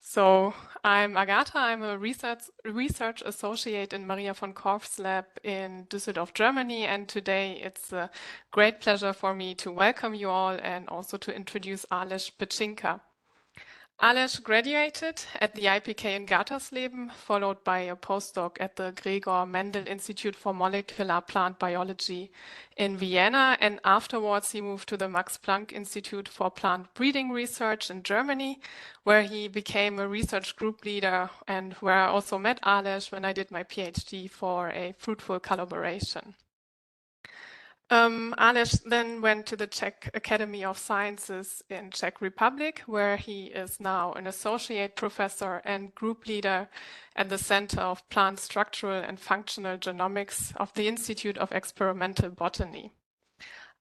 So I'm Agatha. I'm a research associate in Maria von Korf's lab in Düsseldorf, Germany. And today it's a great pleasure for me to welcome you all and also to introduce Aleš Pecinka. Aleš graduated at the IPK in Gatersleben, followed by a postdoc at the Gregor Mendel Institute for Molecular Plant Biology in Vienna, and afterwards he moved to the Max Planck Institute for Plant Breeding Research in Germany, where he became a research group leader and where I also met Aleš when I did my PhD for a fruitful collaboration. Aleš then went to the Czech Academy of Sciences in Czech Republic, where he is now an associate professor and group leader at the Center of Plant Structural and Functional Genomics of the Institute of Experimental Botany.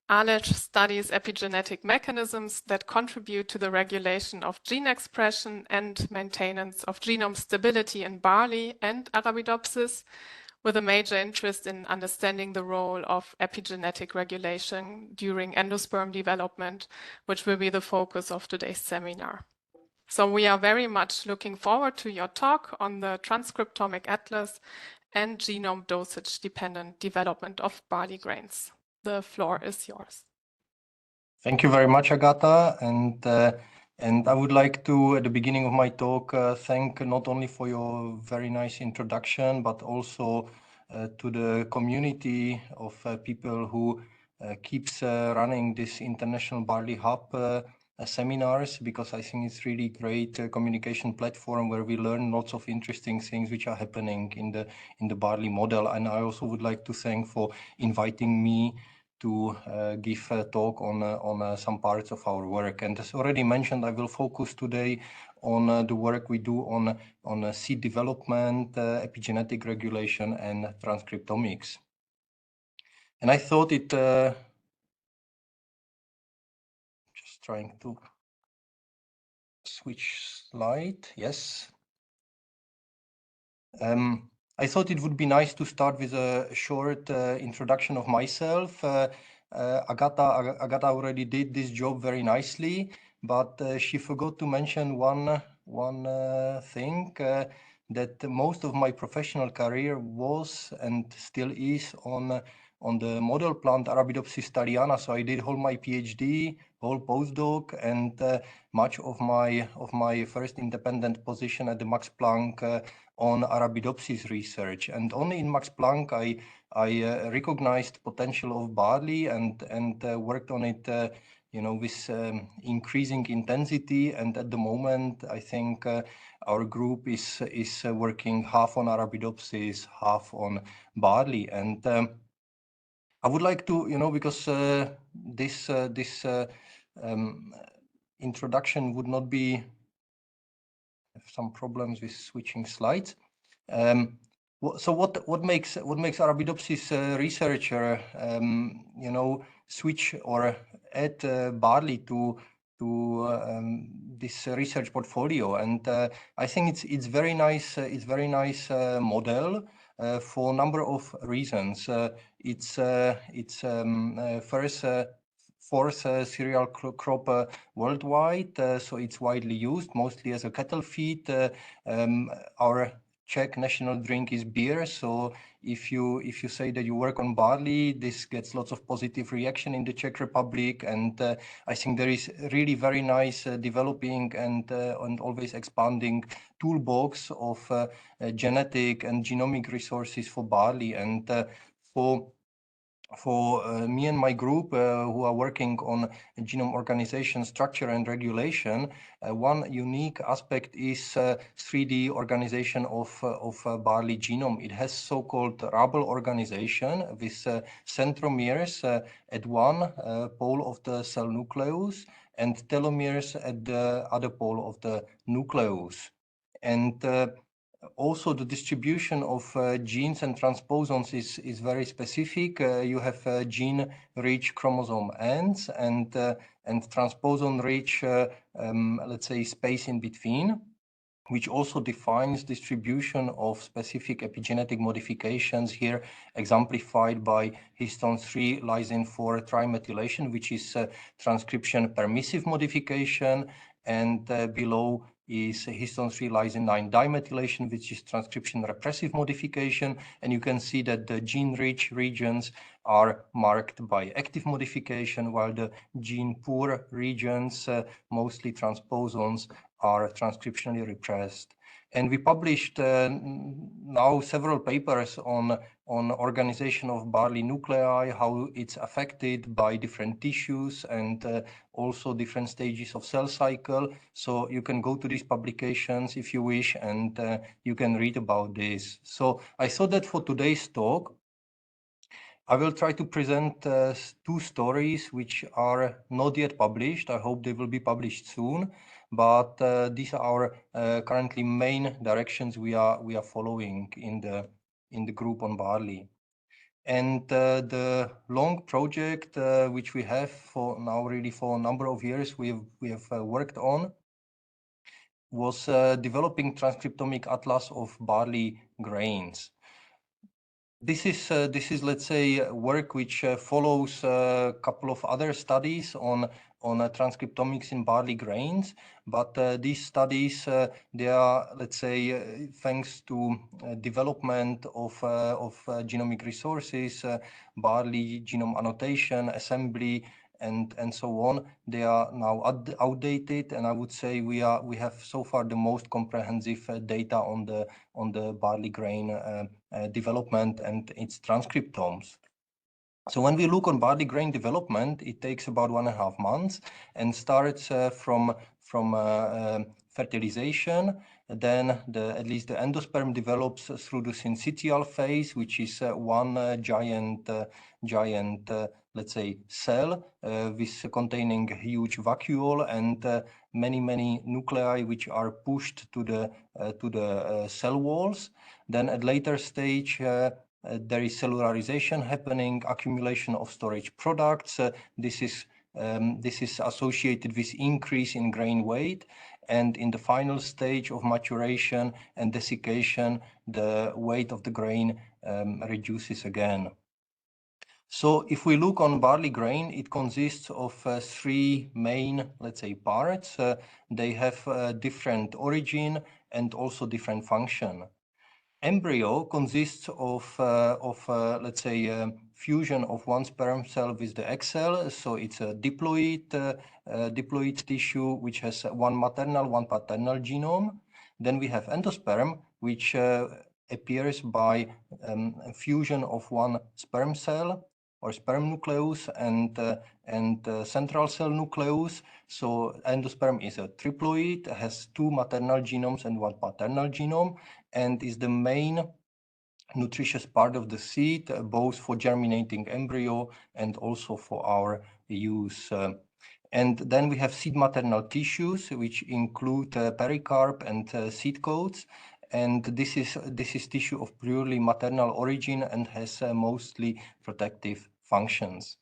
Aleš studies epigenetic mechanisms that contribute to the regulation of gene expression and maintenance of genome stability in barley and Arabidopsis, with a major interest in understanding the role of epigenetic regulation during endosperm development, which will be the focus of today's seminar. So we are very much looking forward to your talk on the transcriptomic atlas and genome dosage-dependent development of barley grains. The floor is yours. Thank you very much, Agatha. And I would like to, at the beginning of my talk, thank not only for your very nice introduction, but also to the community of people who keeps running this International Barley Hub seminars, because I think it's really great communication platform where we learn lots of interesting things which are happening in the barley model. And I also would like to thank for inviting me to give a talk on some parts of our work. And as already mentioned, I will focus today on the work we do on seed development, epigenetic regulation, and transcriptomics. And I thought it, just trying to switch slide, yes. I thought it would be nice to start with a short introduction of myself. Agatha already did this job very nicely, but she forgot to mention one thing, that most of my professional career was and still is on the model plant Arabidopsis thaliana. So I did whole my PhD, whole postdoc, and much of my first independent position at the Max Planck on Arabidopsis research. And only in Max Planck I recognized potential of barley and worked on it, with increasing intensity. And at the moment, I think our group is working half on Arabidopsis, half on barley. And I would like to, because this introduction would not be some problems with switching slides. So what makes Arabidopsis researcher, switch or add barley to this research portfolio? And I think it's very nice. It's very nice model for a number of reasons. It's first. Fourth cereal crop worldwide, so it's widely used, mostly as a cattle feed. Our Czech national drink is beer, so if you say that you work on barley, this gets lots of positive reaction in the Czech Republic, and I think there is really very nice developing and always expanding toolbox of genetic and genomic resources for barley. And for me and my group who are working on genome organization, structure, and regulation, one unique aspect is 3D organization of barley genome. It has so-called rubble organization with centromeres at one pole of the cell nucleus and telomeres at the other pole of the nucleus. And also, the distribution of genes and transposons is very specific. You have gene-rich chromosome ends and transposon-rich, let's say, space in between, which also defines distribution of specific epigenetic modifications, here exemplified by histone 3 lysine 4 trimethylation, which is transcription permissive modification, and below is histone 3 lysine 9 dimethylation, which is transcription repressive modification. And you can see that the gene-rich regions are marked by active modification, while the gene-poor regions, mostly transposons, are transcriptionally repressed. And we published now several papers on organization of barley nuclei, how it's affected by different tissues and also different stages of cell cycle. So you can go to these publications if you wish, and you can read about this. So I thought that for today's talk, I will try to present two stories which are not yet published. I hope they will be published soon. But these are currently main directions we are following in the group on barley. And the long project which we have for now, really for a number of years, we have worked on, was developing transcriptomic atlas of barley grains. This is, let's say, work which follows a couple of other studies on transcriptomics in barley grains. But these studies, they are, let's say, thanks to development of genomic resources, barley genome annotation, assembly, and so on. They are now outdated, and I would say we have so far the most comprehensive data on the barley grain development and its transcriptomes. So when we look on barley grain development, it takes about 1.5 months and starts from fertilization. Then at least the endosperm develops through the syncytial phase, which is one giant, let's say, cell with containing huge vacuole and many nuclei which are pushed to the cell walls. Then at later stage, there is cellularization happening, accumulation of storage products. This is associated with increase in grain weight. And in the final stage of maturation and desiccation, the weight of the grain reduces again. So if we look on barley grain, it consists of three main, let's say, parts. They have different origin and also different function. Embryo consists of let's say, fusion of one sperm cell with the egg cell. So it's a diploid tissue which has one maternal, one paternal genome. Then we have endosperm, which appears by fusion of one sperm cell or sperm nucleus and central cell nucleus. So endosperm is a triploid, has two maternal genomes and one paternal genome, and is the main nutritious part of the seed, both for germinating embryo and also for our use. And then we have seed maternal tissues, which include pericarp and seed coats. And this is tissue of purely maternal origin and has mostly protective functions.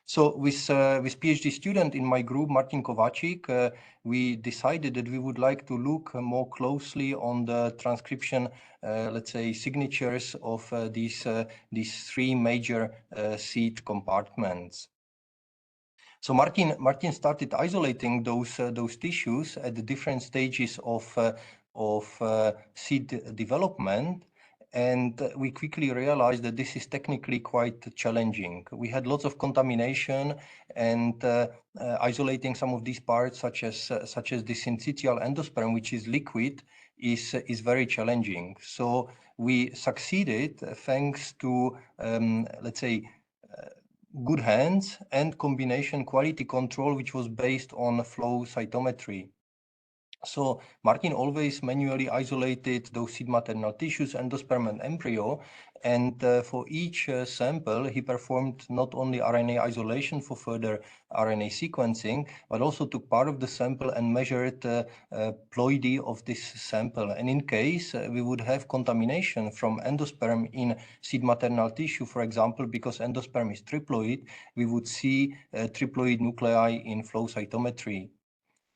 So with PhD student in my group, Martin Kovacic, we decided that we would like to look more closely on the transcription, let's say, signatures of these three major seed compartments. So Martin started isolating those tissues at the different stages of seed development. And we quickly realized that this is technically quite challenging. We had lots of contamination, and isolating some of these parts, such as the syncytial endosperm, which is liquid, is very challenging. So we succeeded thanks to, let's say, good hands and combination quality control, which was based on flow cytometry. So Martin always manually isolated those seed maternal tissues, endosperm and embryo, and for each sample, he performed not only RNA isolation for further RNA sequencing, but also took part of the sample and measured ploidy of this sample. And in case we would have contamination from endosperm in seed maternal tissue, for example, because endosperm is triploid, we would see triploid nuclei in flow cytometry.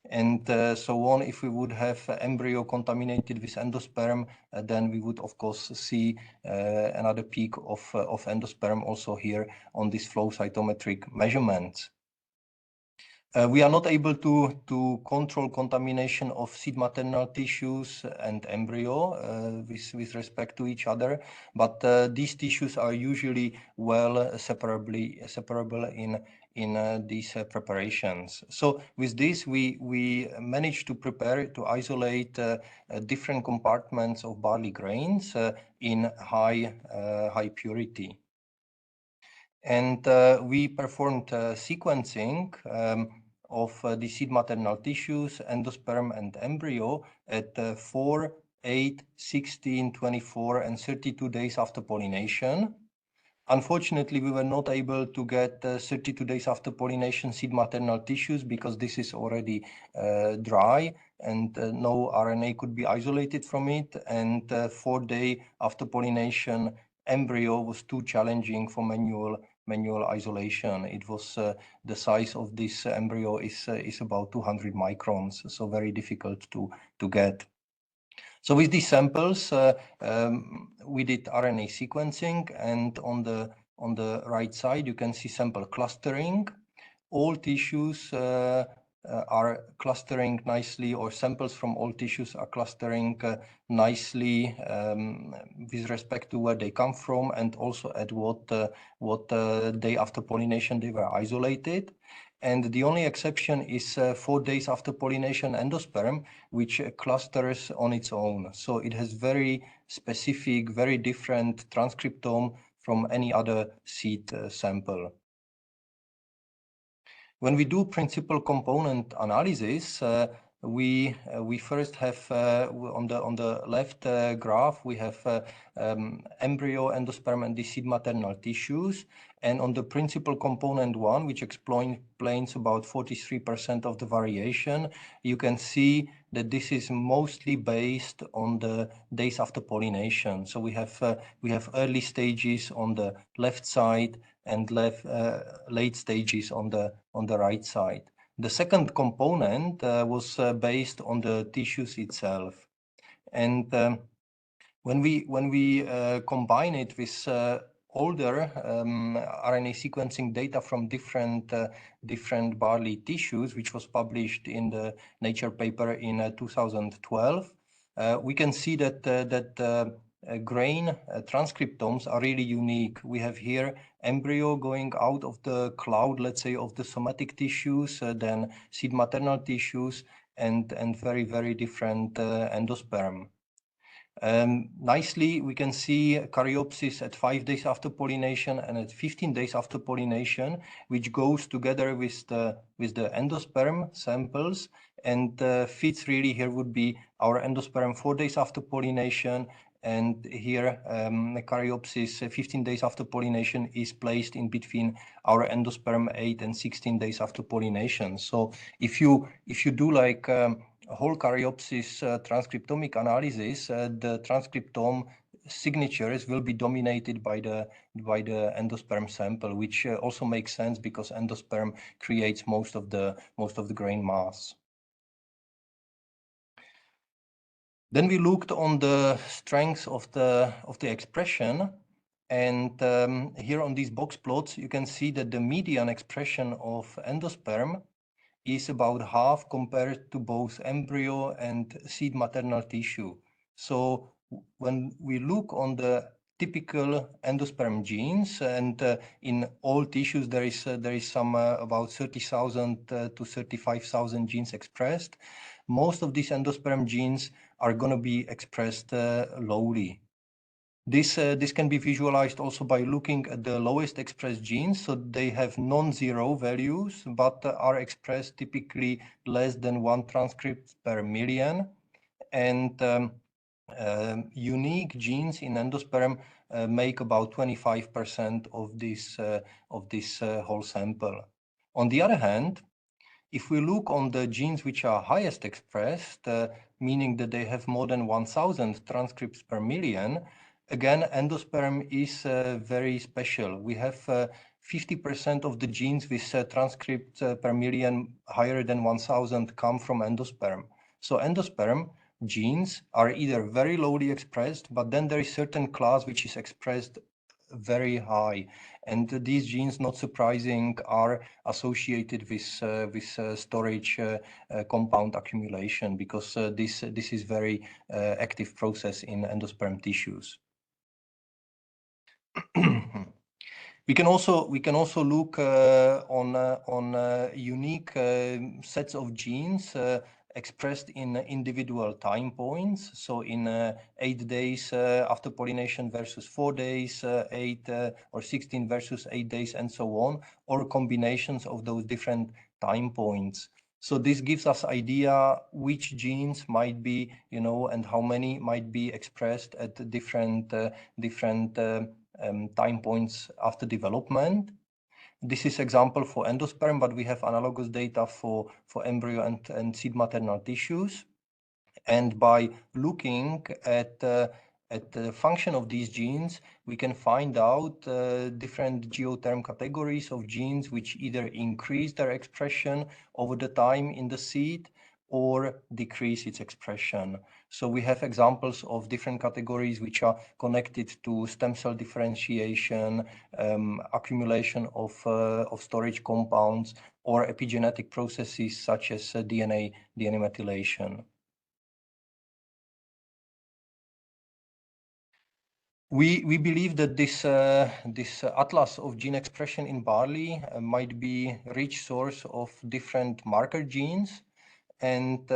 And so on. If we would have embryo contaminated with endosperm, then we would, of course, see another peak of endosperm also here on this flow cytometric measurements. We are not able to control contamination of seed maternal tissues and embryo with respect to each other, but these tissues are usually well separable in these preparations. So with this, we managed to isolate different compartments of barley grains in high purity. And we performed sequencing of the seed maternal tissues, endosperm and embryo at 4, 8, 16, 24, and 32 days after pollination. Unfortunately, we were not able to get 32 days after pollination seed maternal tissues because this is already dry and no RNA could be isolated from it. And 4 days after pollination, embryo was too challenging for manual isolation. It was the size of this embryo is about 200 microns, so very difficult to get. So with these samples, we did RNA sequencing, and on the right side, you can see sample clustering. All tissues are clustering nicely, or samples from all tissues are clustering nicely with respect to where they come from, and also at what day after pollination they were isolated. And the only exception is 4 days after pollination endosperm, which clusters on its own. So it has very specific, very different transcriptome from any other seed sample. When we do principal component analysis, we first have on the left graph we have embryo, endosperm, and the seed maternal tissues, and on the principal component 1, which explains about 43% of the variation, you can see that this is mostly based on the days after pollination. So we have early stages on the left side and late stages on the right side. The second component was based on the tissues itself, and when we combine it with older RNA sequencing data from different barley tissues, which was published in the Nature paper in 2012, we can see that grain transcriptomes are really unique. We have here embryo going out of the cloud, let's say, of the somatic tissues, then seed maternal tissues, and very, very different endosperm. Nicely, we can see Caryopsis at 5 days after pollination and at 15 days after pollination, which goes together with the endosperm samples. And fits really here would be our endosperm 4 days after pollination, and here Caryopsis 15 days after pollination is placed in between our endosperm 8 and 16 days after pollination. So if you do like whole Caryopsis transcriptomic analysis, the transcriptome signatures will be dominated by the endosperm sample, which also makes sense because endosperm creates most of the grain mass. Then we looked on the strengths of the expression, and here on these box plots you can see that the median expression of endosperm is about half compared to both embryo and seed maternal tissue. So when we look on the typical endosperm genes, and in all tissues there is some about 30,000 to 35,000 genes expressed. Most of these endosperm genes are going to be expressed lowly. This can be visualized also by looking at the lowest expressed genes. So they have non-zero values, but are expressed typically less than 1 transcript per million. And unique genes in endosperm make about 25% of this whole sample. On the other hand, if we look on the genes which are highest expressed, meaning that they have more than 1,000 transcripts per million, again, endosperm is very special. We have 50% of the genes with transcripts per million higher than 1,000 come from endosperm. So endosperm genes are either very lowly expressed, but then there is certain class which is expressed very high, and these genes, not surprising, are associated with storage compound accumulation, because this is very active process in endosperm tissues. We can also look on unique sets of genes expressed in individual time points. So in 8 days after pollination versus 4 days, 8 or 16 versus 8 days, and so on, or combinations of those different time points. So this gives us idea which genes might be, and how many might be expressed at different time points after development. This is example for endosperm, but we have analogous data for embryo and seed maternal tissues. And by looking at the function of these genes, we can find out different geoterm categories of genes which either increase their expression over the time in the seed or decrease its expression. So we have examples of different categories which are connected to stem cell differentiation, accumulation of storage compounds, or epigenetic processes such as DNA methylation. We believe that this atlas of gene expression in barley might be a rich source of different marker genes, and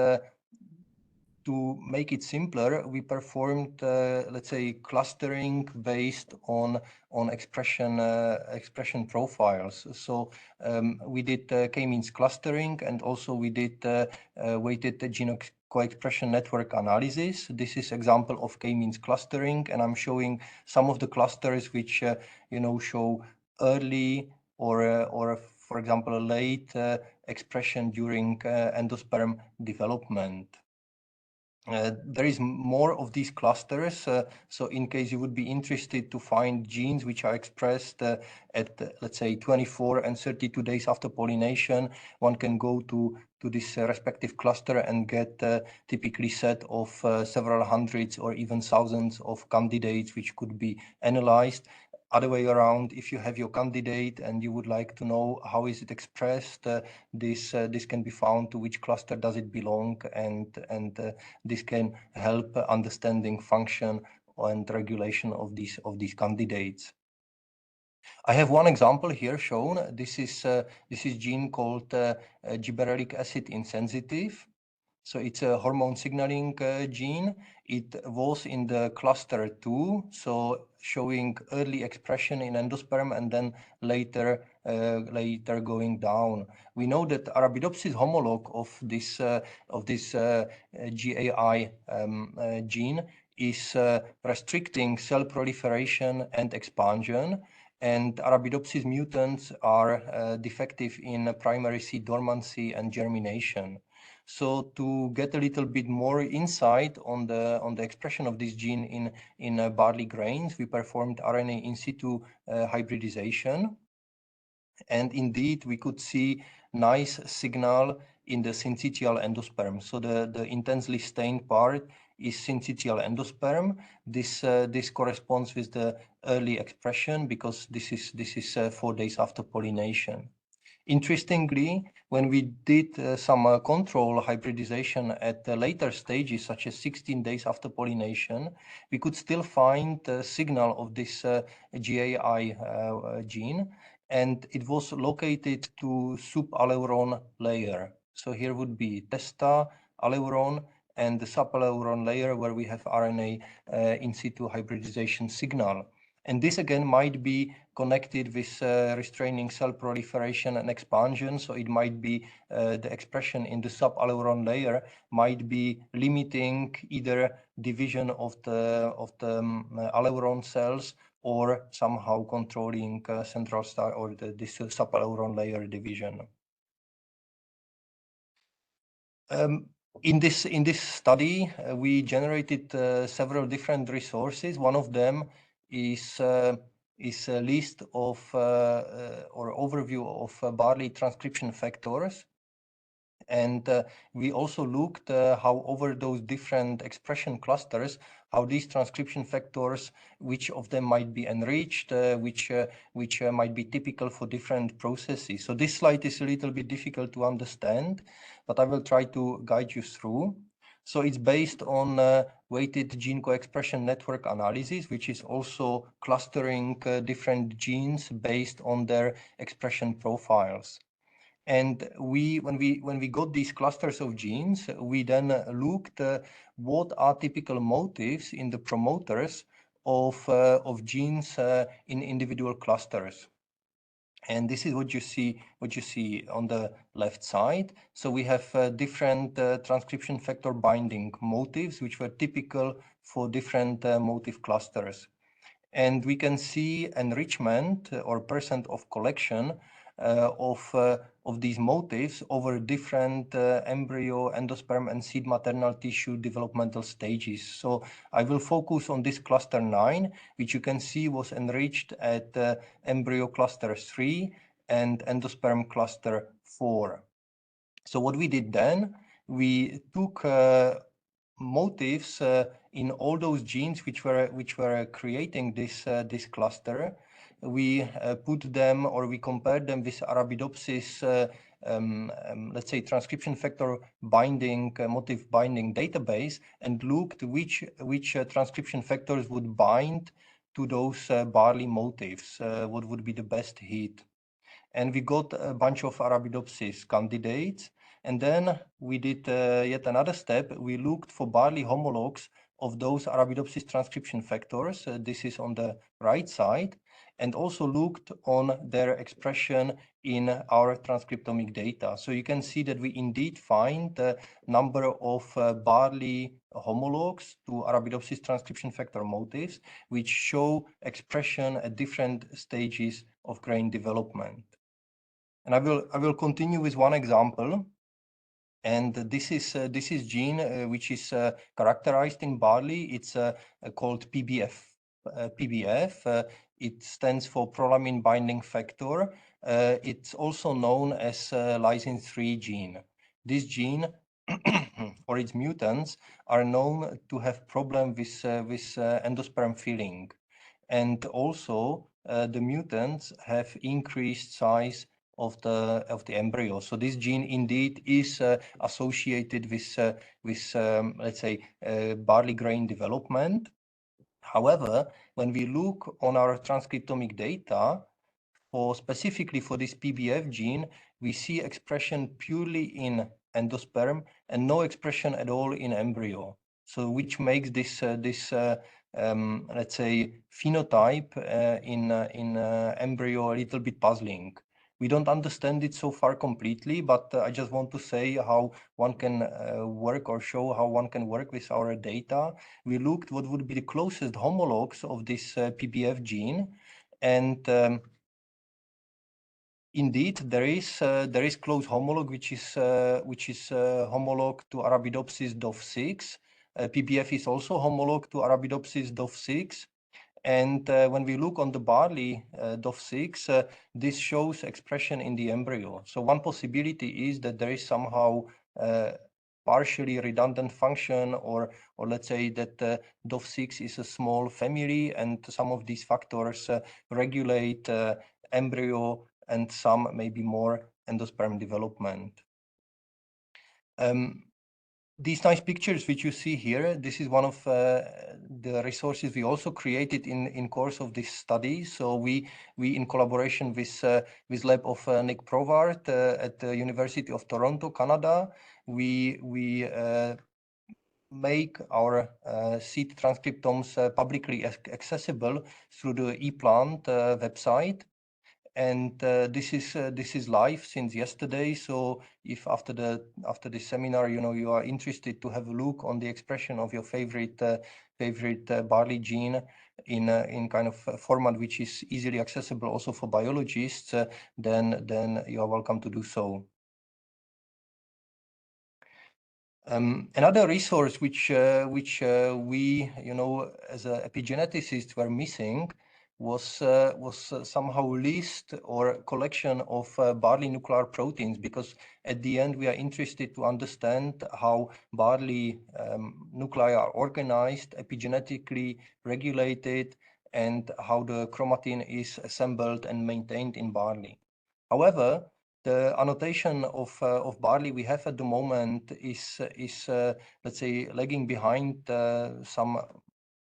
to make it simpler, we performed, let's say, clustering based on expression profiles. So we did k-means clustering, and also we did weighted gene co-expression network analysis. This is example of k-means clustering, and I'm showing some of the clusters which show early or for example late expression during endosperm development. There is more of these clusters, so in case you would be interested to find genes which are expressed at, let's say, 24 and 32 days after pollination, one can go to this respective cluster and get typically set of several hundreds or even thousands of candidates which could be analyzed. Other way around, if you have your candidate and you would like to know how is it expressed, this can be found to which cluster does it belong, and this can help understanding function and regulation of these candidates. I have one example here shown. This is gene called gibberellic acid insensitive. So it's a hormone signaling gene. It was in the cluster 2, so showing early expression in endosperm and then later going down. We know that Arabidopsis homologue of this GAI gene is restricting cell proliferation and expansion, and Arabidopsis mutants are defective in primary seed dormancy and germination. So to get a little bit more insight on the expression of this gene in barley grains, we performed RNA in situ hybridization, and indeed we could see nice signal in the syncytial endosperm. So the intensely stained part is syncytial endosperm. This corresponds with the early expression because this is 4 days after pollination. Interestingly, when we did some control hybridization at later stages, such as 16 days after pollination, we could still find a signal of this GAI gene, and it was located to subaleuron layer. So here would be testa, aleuron, and the subaleuron layer where we have RNA in situ hybridization signal. And this again might be connected with restraining cell proliferation and expansion. So it might be the expression in the subaleuron layer might be limiting either division of the aleuron cells or somehow controlling central star or this subaleuron layer division. In this study, we generated several different resources. One of them is a list of or overview of barley transcription factors. And we also looked how over those different expression clusters, how these transcription factors, which of them might be enriched, which might be typical for different processes. So this slide is a little bit difficult to understand, but I will try to guide you through. So it's based on weighted gene co-expression network analysis, which is also clustering different genes based on their expression profiles. And when we got these clusters of genes, we then looked what are typical motifs in the promoters of genes in individual clusters. And this is what you see on the left side. So we have different transcription factor binding motifs, which were typical for different motif clusters. And we can see enrichment or percent of collection of these motifs over different embryo, endosperm, and seed maternal tissue developmental stages. So I will focus on this cluster 9, which you can see was enriched at embryo cluster 3 and endosperm cluster 4. So what we did then, we took motifs in all those genes which were creating this cluster. We put them, or we compared them with Arabidopsis, let's say transcription factor binding, motif binding database, and looked which transcription factors would bind to those barley motifs, what would be the best hit. And we got a bunch of Arabidopsis candidates. And then we did yet another step. We looked for barley homologs of those Arabidopsis transcription factors. This is on the right side, and also looked on their expression in our transcriptomic data. So you can see that we indeed find a number of barley homologs to Arabidopsis transcription factor motifs, which show expression at different stages of grain development. And I will continue with one example. And this is gene which is characterized in barley. It's called PBF. It stands for prolamine binding factor. It's also known as lysine 3 gene. This gene or its mutants are known to have problem with endosperm filling, and also the mutants have increased size of the embryo. So this gene indeed is associated with let's say barley grain development. However, when we look on our transcriptomic data, specifically for this PBF gene, we see expression purely in endosperm and no expression at all in embryo. So which makes this let's say phenotype in embryo a little bit puzzling. We don't understand it so far completely, but I just want to say how one can work, or show how one can work with our data. We looked what would be the closest homologs of this PBF gene, and indeed, there is close homolog, which is homolog to Arabidopsis dov6. PBF is also homolog to Arabidopsis dov6. And when we look on the barley dov6, this shows expression in the embryo. So one possibility is that there is somehow partially redundant function, or let's say that dov6 is a small family, and some of these factors regulate embryo and some maybe more endosperm development. These nice pictures which you see here, this is one of the resources we also created in course of this study. So we in collaboration with lab of Nick Provart at the University of Toronto, Canada, we make our seed transcriptomes publicly accessible through the ePlant website. And this is live since yesterday. So if after the seminar, you are interested to have a look on the expression of your favorite barley gene in kind of format which is easily accessible also for biologists, then you are welcome to do so. Another resource which we, as a epigeneticist, were missing was somehow list or collection of barley nuclear proteins, because at the end we are interested to understand how barley nuclei are organized, epigenetically regulated, and how the chromatin is assembled and maintained in barley. However, the annotation of barley we have at the moment is let's say lagging behind some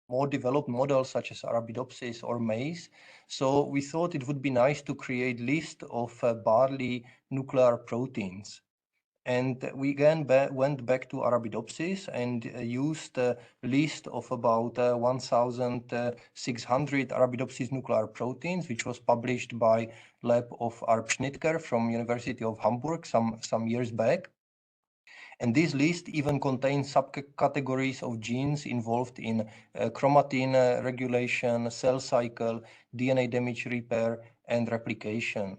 more developed models such as Arabidopsis or maize. So we thought it would be nice to create list of barley nuclear proteins. And we again went back to Arabidopsis and used a list of about 1,600 Arabidopsis nuclear proteins, which was published by lab of Arp Schnitker from University of Hamburg some years back. And this list even contains subcategories of genes involved in chromatin regulation, cell cycle, DNA damage repair, and replication.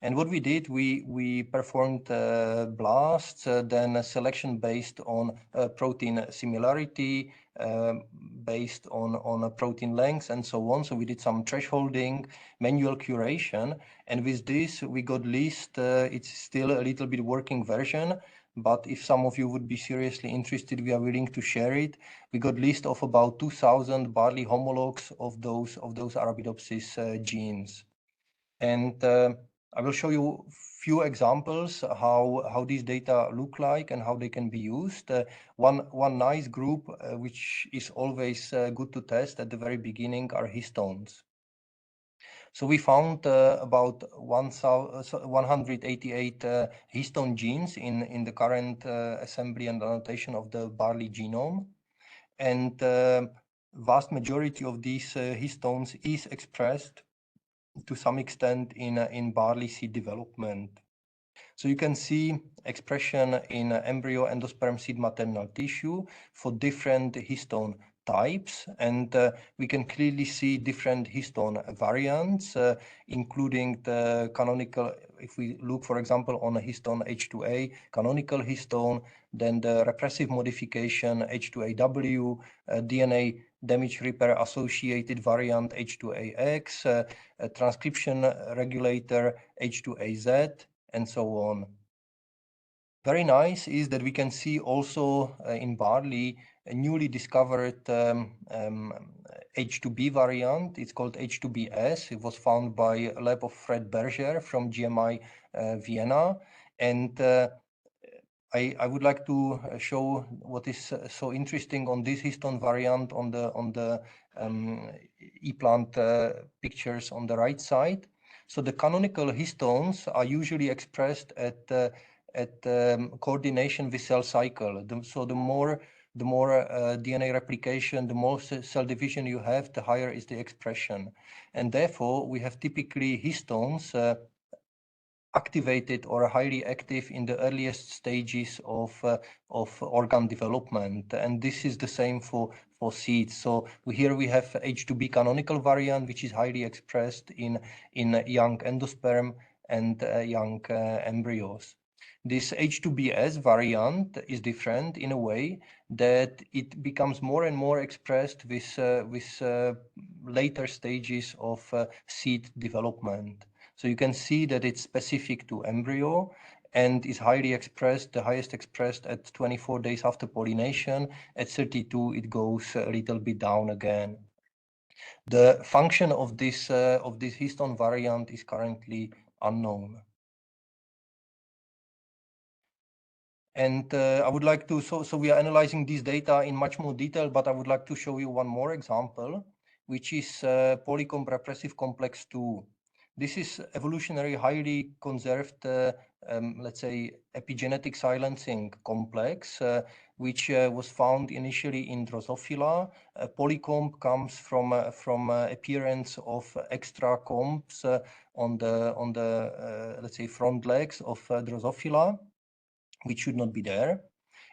And what we did, we performed blasts, then a selection based on protein similarity, based on a protein length, and so on. So we did some thresholding, manual curation, and with this we got list. It's still a little bit working version, but if some of you would be seriously interested, we are willing to share it. We got list of about 2,000 barley homologs of those Arabidopsis genes, and I will show you a few examples how these data look like and how they can be used. One nice group which is always good to test at the very beginning are histones. So we found about 188 histone genes in the current assembly and annotation of the barley genome. And vast majority of these histones is expressed to some extent in barley seed development. So you can see expression in embryo, endosperm, seed, maternal tissue for different histone types, and we can clearly see different histone variants, including the canonical. If we look, for example, on a histone H2A, canonical histone, then the repressive modification H2AW, DNA damage repair associated variant H2AX, transcription regulator H2AZ, and so on. Very nice is that we can see also in barley a newly discovered H2B variant. It's called H2BS. It was found by a lab of Fred Berger from GMI Vienna. And I would like to show what is so interesting on this histone variant on the e-plant pictures on the right side. So the canonical histones are usually expressed at coordination with cell cycle. So the more DNA replication, the more cell division you have, the higher is the expression. And therefore, we have typically histones activated or highly active in the earliest stages of organ development. And this is the same for seeds. So here we have H2B canonical variant, which is highly expressed in young endosperm and young embryos. This H2BS variant is different in a way that it becomes more and more expressed with later stages of seed development. So you can see that it's specific to embryo and is highly expressed, the highest expressed at 24 days after pollination. At 32, it goes a little bit down again. The function of this histone variant is currently unknown. And I would like to, so we are analyzing this data in much more detail, but I would like to show you one more example, which is polycomb repressive complex 2. This is evolutionary highly conserved, let's say, epigenetic silencing complex, which was found initially in Drosophila. Polycomb comes from appearance of extra combs on the let's say front legs of Drosophila, which should not be there.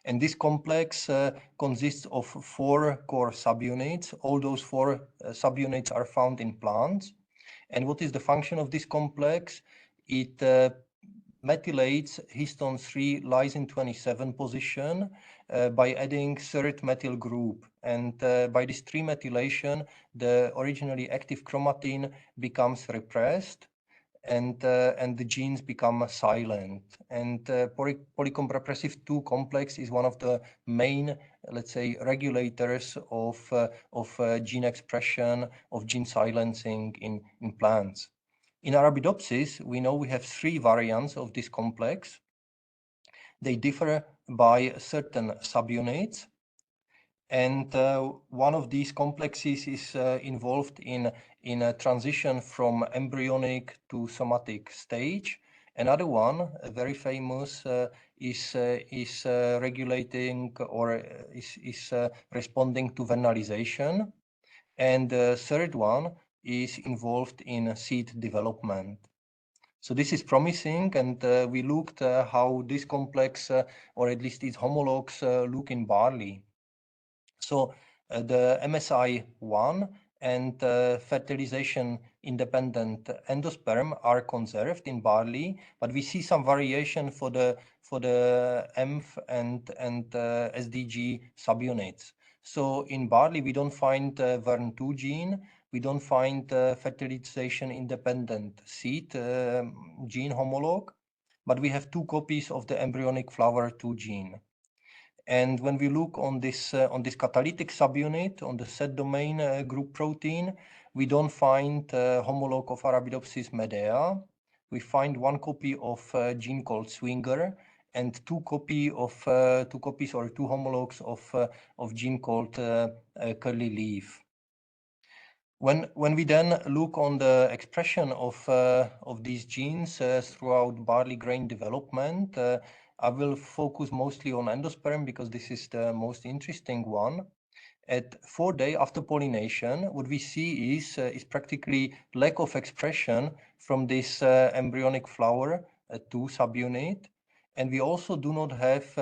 And this complex consists of 4 core subunits. All those 4 subunits are found in plants. And what is the function of this complex? It methylates histone 3 lysine 27 position by adding third methyl group. And by this trimethylation, the originally active chromatin becomes repressed, and the genes become silent. And polycomb repressive 2 complex is one of the main, let's say, regulators of gene expression, of gene silencing in plants. In Arabidopsis, we know we have 3 variants of this complex. They differ by certain subunits. And one of these complexes is involved in a transition from embryonic to somatic stage. Another one, very famous, is regulating or is responding to vernalization. And the third one is involved in seed development. So this is promising, and we looked how this complex, or at least its homologs, look in barley. So the MSI1 and fertilization independent endosperm are conserved in barley, but we see some variation for the EMF and SDG subunits. So in barley, we don't find VERN2 gene, we don't find fertilization independent seed gene homolog, but we have 2 copies of the embryonic flower 2 gene. And when we look on this catalytic subunit, on the Z domain group protein, we don't find homolog of Arabidopsis medea. We find 1 copy of a gene called swinger, and 2 copies or 2 homologs of gene called curly leaf. When we then look on the expression of these genes throughout barley grain development, I will focus mostly on endosperm because this is the most interesting one. At 4 days after pollination, what we see is practically lack of expression from this embryonic flower 2 subunit. And we also do not have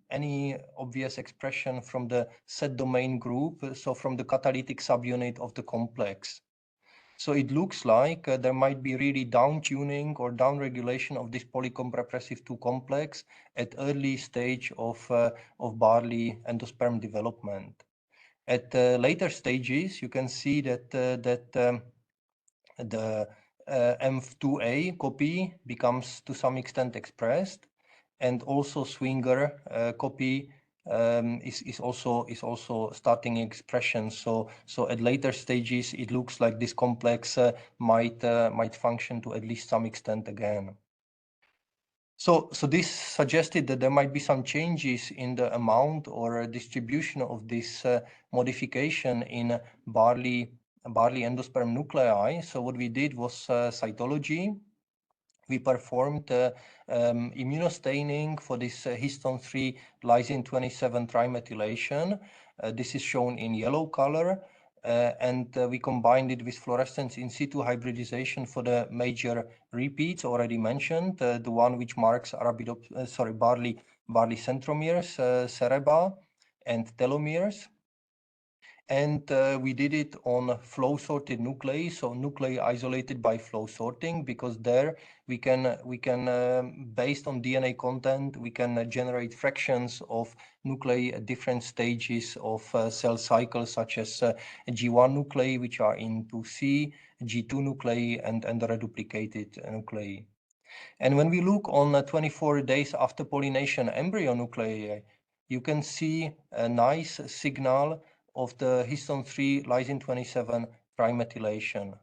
any obvious expression from the Z domain group, so from the catalytic subunit of the complex. So it looks like there might be really down-tuning or down-regulation of this polycomb repressive 2 complex at early stage of barley endosperm development. At later stages, you can see that the EMF2A copy becomes to some extent expressed, and also swinger copy is also starting expression. So at later stages, it looks like this complex might function to at least some extent again. So this suggested that there might be some changes in the amount or distribution of this modification in barley endosperm nuclei. So what we did was cytology. We performed immunostaining for this histone 3 lysine 27 trimethylation. This is shown in yellow color. And we combined it with fluorescence in situ hybridization for the major repeats already mentioned, the one which marks barley centromeres, cereba, and telomeres. And we did it on flow sorted nuclei, so nuclei isolated by flow sorting, because there we can based on DNA content, we can generate fractions of nuclei at different stages of cell cycle, such as G1 nuclei, which are in 2C, G2 nuclei, and the reduplicated nuclei. And when we look on 24 days after pollination embryo nuclei, you can see a nice signal of the histone 3 lysine 27 trimethylation.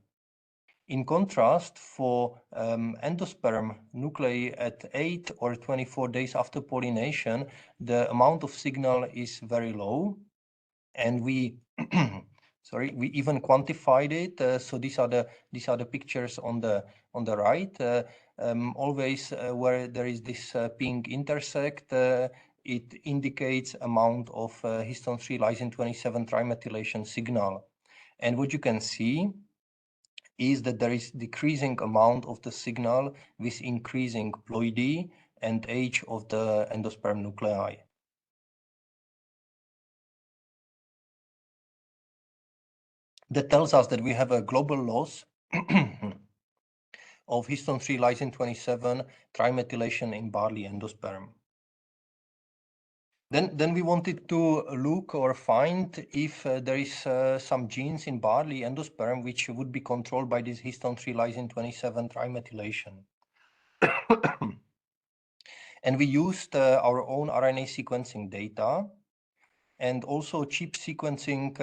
In contrast, for endosperm nuclei at 8 or 24 days after pollination, the amount of signal is very low, and we we even quantified it. So these are the pictures on the right. Always where there is this pink intersect, it indicates amount of histone 3 lysine 27 trimethylation signal. And what you can see is that there is decreasing amount of the signal with increasing ploidy and age of the endosperm nuclei. That tells us that we have a global loss of histone 3 lysine 27 trimethylation in barley endosperm. Then we wanted to look or find if there is some genes in barley endosperm which would be controlled by this histone 3 lysine 27 trimethylation. And we used our own RNA sequencing data and also chip sequencing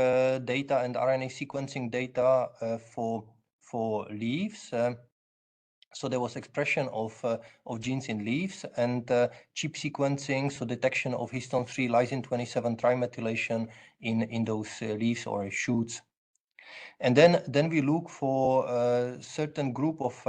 data and RNA sequencing data for leaves. So there was expression of genes in leaves and chip sequencing, so detection of histone 3 lysine 27 trimethylation in those leaves or shoots. And then we look for a certain group of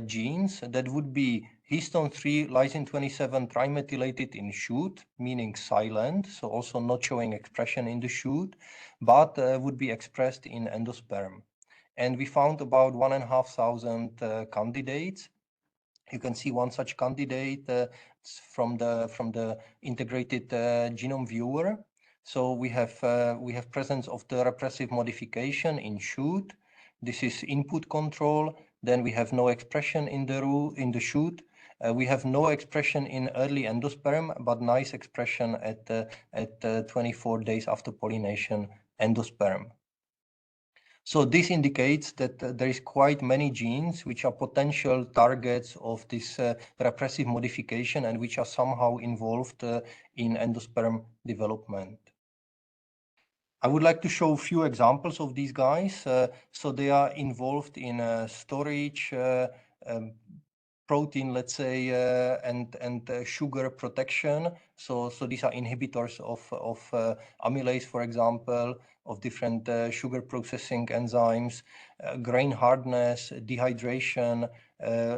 genes that would be histone 3 lysine 27 trimethylated in shoot, meaning silent, so also not showing expression in the shoot, but would be expressed in endosperm. And we found about 1,500 candidates. You can see one such candidate from the integrated genome viewer. So we have presence of the repressive modification in shoot. This is input control. Then we have no expression in the shoot. We have no expression in early endosperm, but nice expression at 24 days after pollination endosperm. So this indicates that there is quite many genes which are potential targets of this repressive modification and which are somehow involved in endosperm development. I would like to show a few examples of these guys. So they are involved in storage, protein, let's say, and sugar protection. So these are inhibitors of amylase, for example, of different sugar processing enzymes, grain hardness, dehydration,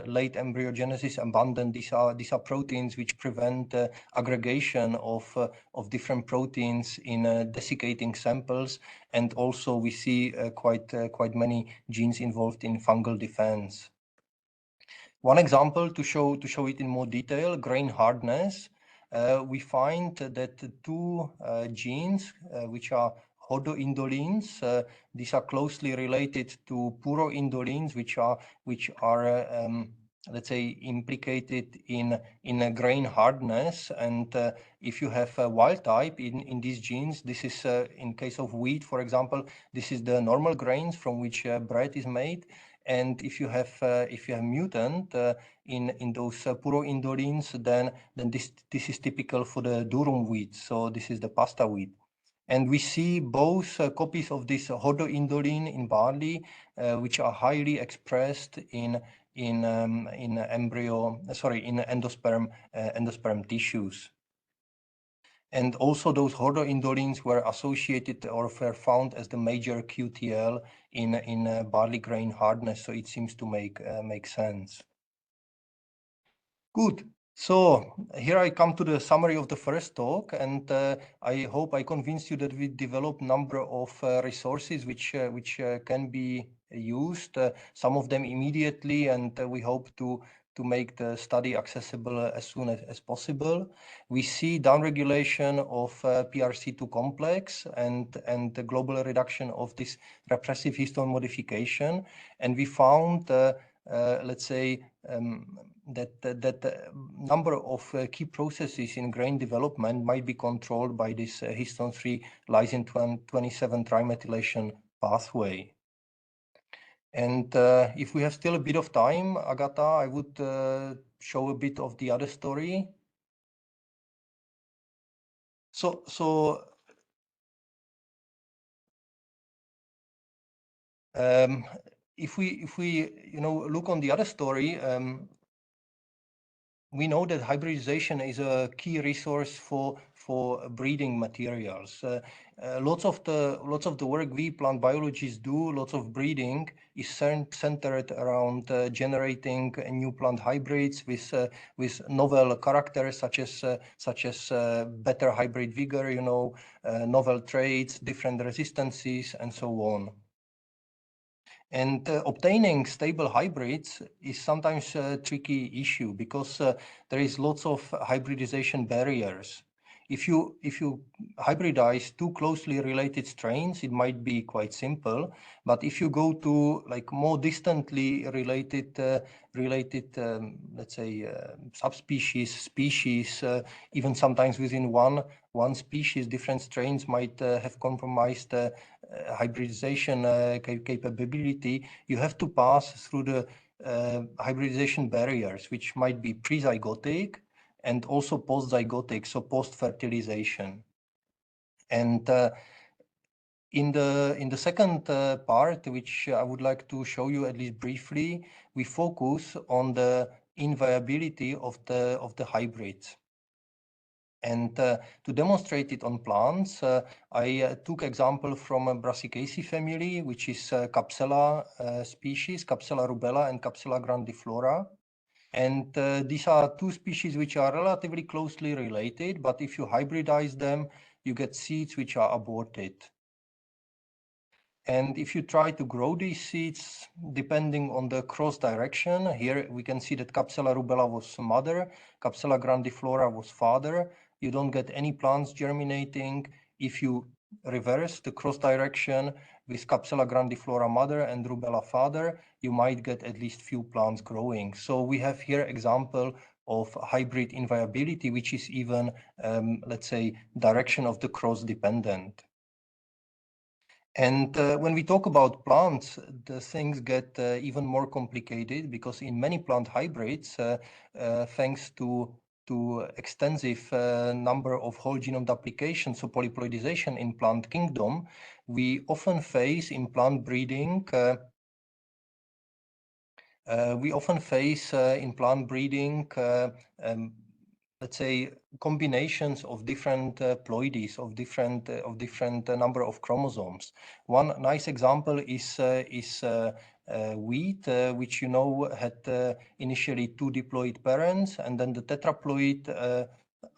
late embryogenesis abundant. These are proteins which prevent aggregation of different proteins in desiccating samples, and also we see quite many genes involved in fungal defense. One example to show it in more detail: grain hardness. We find that two genes which are hodoindolines. These are closely related to puroindolines, which are let's say implicated in grain hardness. And if you have a wild type in these genes, this is in case of wheat, for example, this is the normal grains from which bread is made. And if you have mutant in those puroindolines, then this is typical for the durum wheat. So this is the pasta wheat. And we see both copies of this hodoindoline in barley, which are highly expressed in endosperm tissues. And also those hodoindolines were associated or were found as the major QTL in barley grain hardness. So it seems to make sense. Good. So here I come to the summary of the first talk, and I hope I convinced you that we developed a number of resources which can be used, some of them immediately, and we hope to make the study accessible as soon as possible. We see downregulation of PRC2 complex and the global reduction of this repressive histone modification, and we found let's say that number of key processes in grain development might be controlled by this histone 3 lysine 27 trimethylation pathway. And if we have still a bit of time, Agatha, I would show a bit of the other story. So if we look on the other story, we know that hybridization is a key resource for breeding materials. Lots of the work we plant biologists do, lots of breeding is centered around generating new plant hybrids with novel characters such as better hybrid vigor, novel traits, different resistances, and so on. And obtaining stable hybrids is sometimes a tricky issue because there is lots of hybridization barriers. If you hybridize two closely related strains, it might be quite simple. But if you go to like more distantly related, let's say subspecies, species, even sometimes within one species, different strains might have compromised hybridization capability. You have to pass through the hybridization barriers, which might be pre-zygotic and also post-zygotic, so post-fertilization. And in the second part, which I would like to show you at least briefly, we focus on the inviability of the hybrids. And to demonstrate it on plants, I took example from a Brassicaceae family, which is Capsella species, Capsella rubella and Capsella grandiflora. And these are two species which are relatively closely related, but if you hybridize them, you get seeds which are aborted. And if you try to grow these seeds, depending on the cross direction, here we can see that Capsella rubella was mother, Capsella grandiflora was father. You don't get any plants germinating. If you reverse the cross direction with Capsella grandiflora mother and rubella father, you might get at least few plants growing. So we have here example of hybrid inviability, which is even, let's say, direction of the cross dependent. And when we talk about plants, the things get even more complicated, because in many plant hybrids, thanks to extensive number of whole genome duplications, so polyploidization in plant kingdom, we often face in plant breeding let's say combinations of different ploidies, of different number of chromosomes. One nice example is wheat, which had initially two diploid parents, and then the tetraploid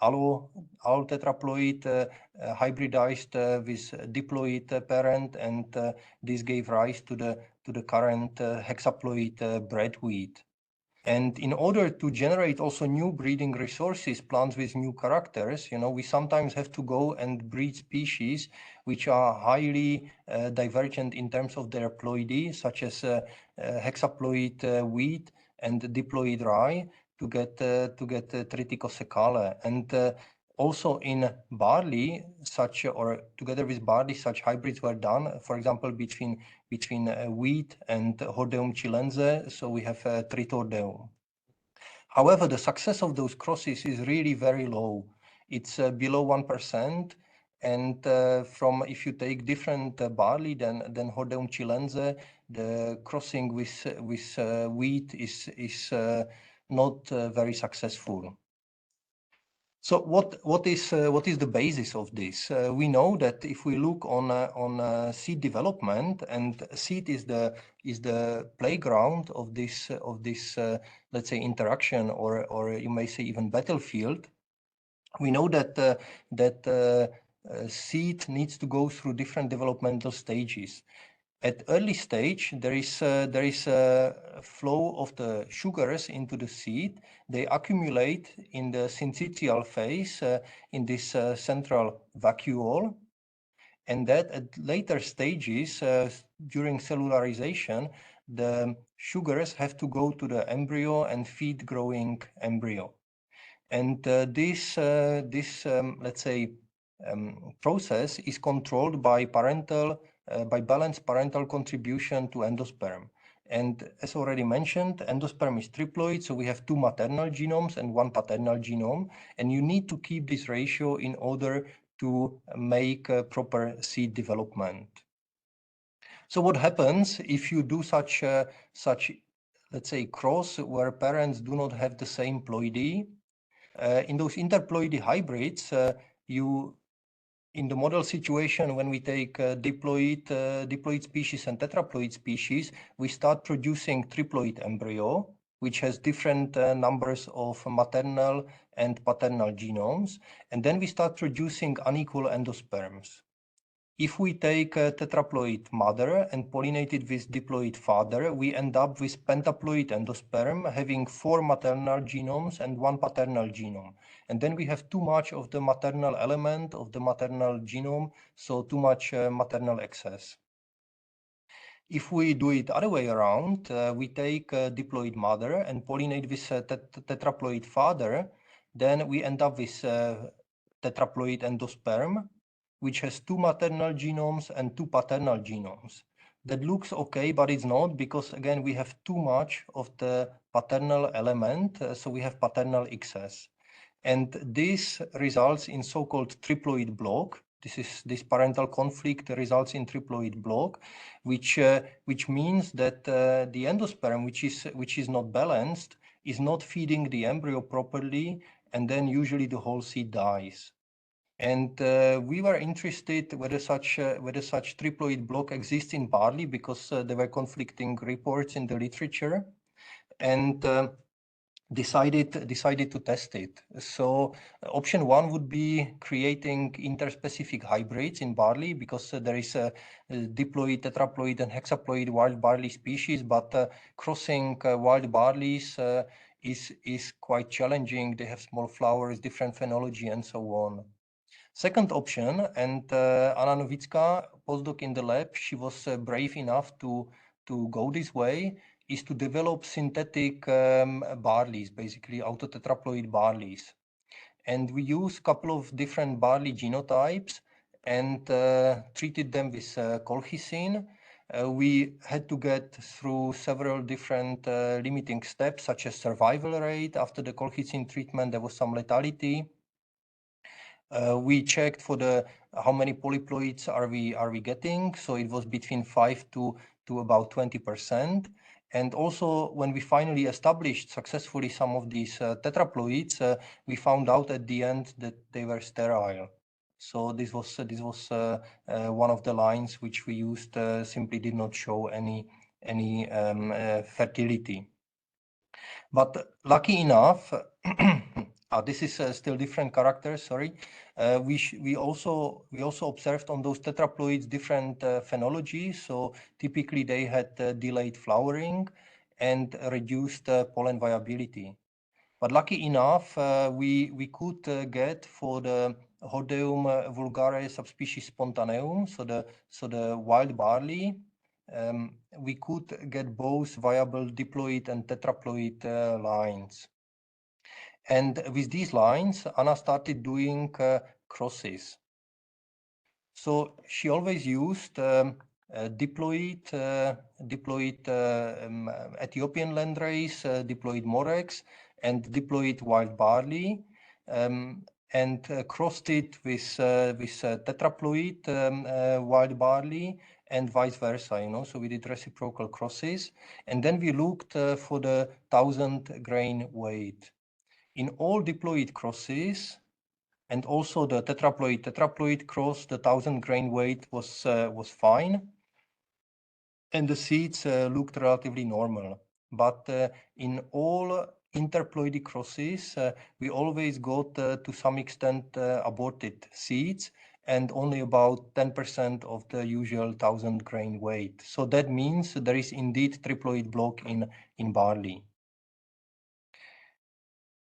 allotetraploid hybridized with diploid parent, and this gave rise to the current hexaploid bread wheat. And in order to generate also new breeding resources, plants with new characters, we sometimes have to go and breed species which are highly divergent in terms of their ploidy, such as hexaploid wheat and diploid rye, to get triticosecale. And also in barley, together with barley, such hybrids were done, for example, between wheat and Hordeum chilense, so we have Tritordeum. However, the success of those crosses is really very low. It's below 1%, and if you take different barley than Hordeum chilense, the crossing with wheat is not very successful. So what is the basis of this? We know that if we look on seed development, and seed is the playground of this let's say interaction, or you may say even battlefield. We know that seed needs to go through different developmental stages. At early stage, there is a flow of the sugars into the seed. They accumulate in the syncytial phase in this central vacuole, and that at later stages during cellularization, the sugars have to go to the embryo and feed growing embryo. And this let's say process is controlled by balanced parental contribution to endosperm. And as already mentioned, endosperm is triploid, so we have two maternal genomes and one paternal genome, and you need to keep this ratio in order to make proper seed development. So what happens if you do such let's say cross where parents do not have the same ploidy? In those interploidy hybrids, in the model situation, when we take diploid species and tetraploid species, we start producing triploid embryo, which has different numbers of maternal and paternal genomes. And then we start producing unequal endosperms. If we take a tetraploid mother and pollinate it with diploid father, we end up with pentaploid endosperm having 4 maternal genomes and 1 paternal genome. And then we have too much of the maternal element of the maternal genome, so too much maternal excess. If we do it other way around, we take a diploid mother and pollinate with a tetraploid father, then we end up with tetraploid endosperm, which has 2 maternal genomes and 2 paternal genomes. That looks okay, but it's not, because again, we have too much of the paternal element, so we have paternal excess. And this results in so-called triploid block. This parental conflict results in triploid block, which means that the endosperm, which is not balanced, is not feeding the embryo properly, and then usually the whole seed dies. And we were interested whether such triploid block exists in barley, because there were conflicting reports in the literature, and decided to test it. So option 1 would be creating interspecific hybrids in barley, because there is a diploid, tetraploid, and hexaploid wild barley species, but crossing wild barleys is quite challenging. They have small flowers, different phenology, and so on. Second option, and Anna Novická, postdoc in the lab, she was brave enough to go this way, is to develop synthetic barleys, basically autotetraploid barleys. And we use a couple of different barley genotypes and treated them with colchicine. We had to get through several different limiting steps, such as survival rate. After the colchicine treatment, there was some lethality. We checked for the how many polyploids are we getting. So it was between 5 to about 20%. And also, when we finally established successfully some of these tetraploids, we found out at the end that they were sterile. So this was one of the lines which we used simply did not show any fertility. But lucky enough, this is still different characters. Sorry, we also observed on those tetraploids different phenology. So typically they had delayed flowering and reduced pollen viability. But lucky enough, we could get for the Hordeum vulgare subspecies spontaneum, so the wild barley. We could get both viable diploid and tetraploid lines. And with these lines, Anna started doing crosses. So she always used diploid Ethiopian landrace, diploid morex, and diploid wild barley, and crossed it with tetraploid wild barley, and vice versa. So we did reciprocal crosses, and then we looked for the 1,000 grain weight. In all diploid crosses, and also the tetraploid cross, the 1,000 grain weight was fine, and the seeds looked relatively normal. But in all interploidy crosses, we always got to some extent aborted seeds, and only about 10% of the usual 1,000 grain weight. So that means there is indeed triploid block in barley.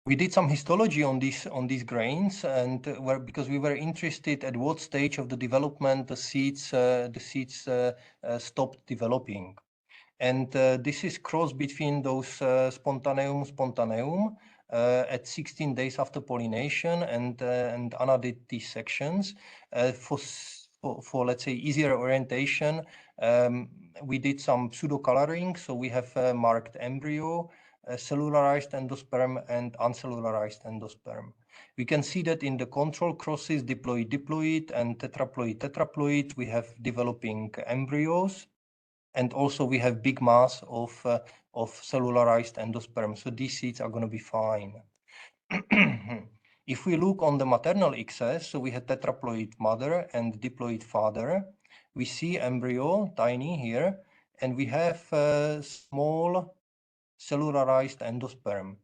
We did some histology on these grains, and because we were interested at what stage of the development the seeds stopped developing. And this is cross between those spontaneum at 16 days after pollination, and Anna did these sections for let's say easier orientation. We did some pseudo coloring, so we have marked embryo, cellularized endosperm, and uncellularized endosperm. We can see that in the control crosses, diploid, and tetraploid, we have developing embryos, and also we have big mass of cellularized endosperm. So these seeds are going to be fine. If we look on the maternal excess, so we had tetraploid mother and diploid father. We see embryo, tiny here, and we have small cellularized endosperm.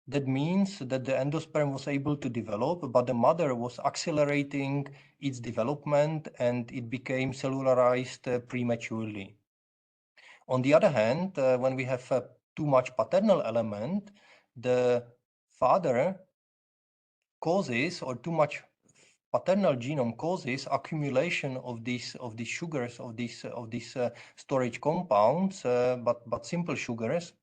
That means that the endosperm was able to develop, but the mother was accelerating its development and it became cellularized prematurely. On the other hand, when we have too much paternal element, the father causes, or too much paternal genome causes accumulation of these sugars, of these storage compounds, but simple sugars,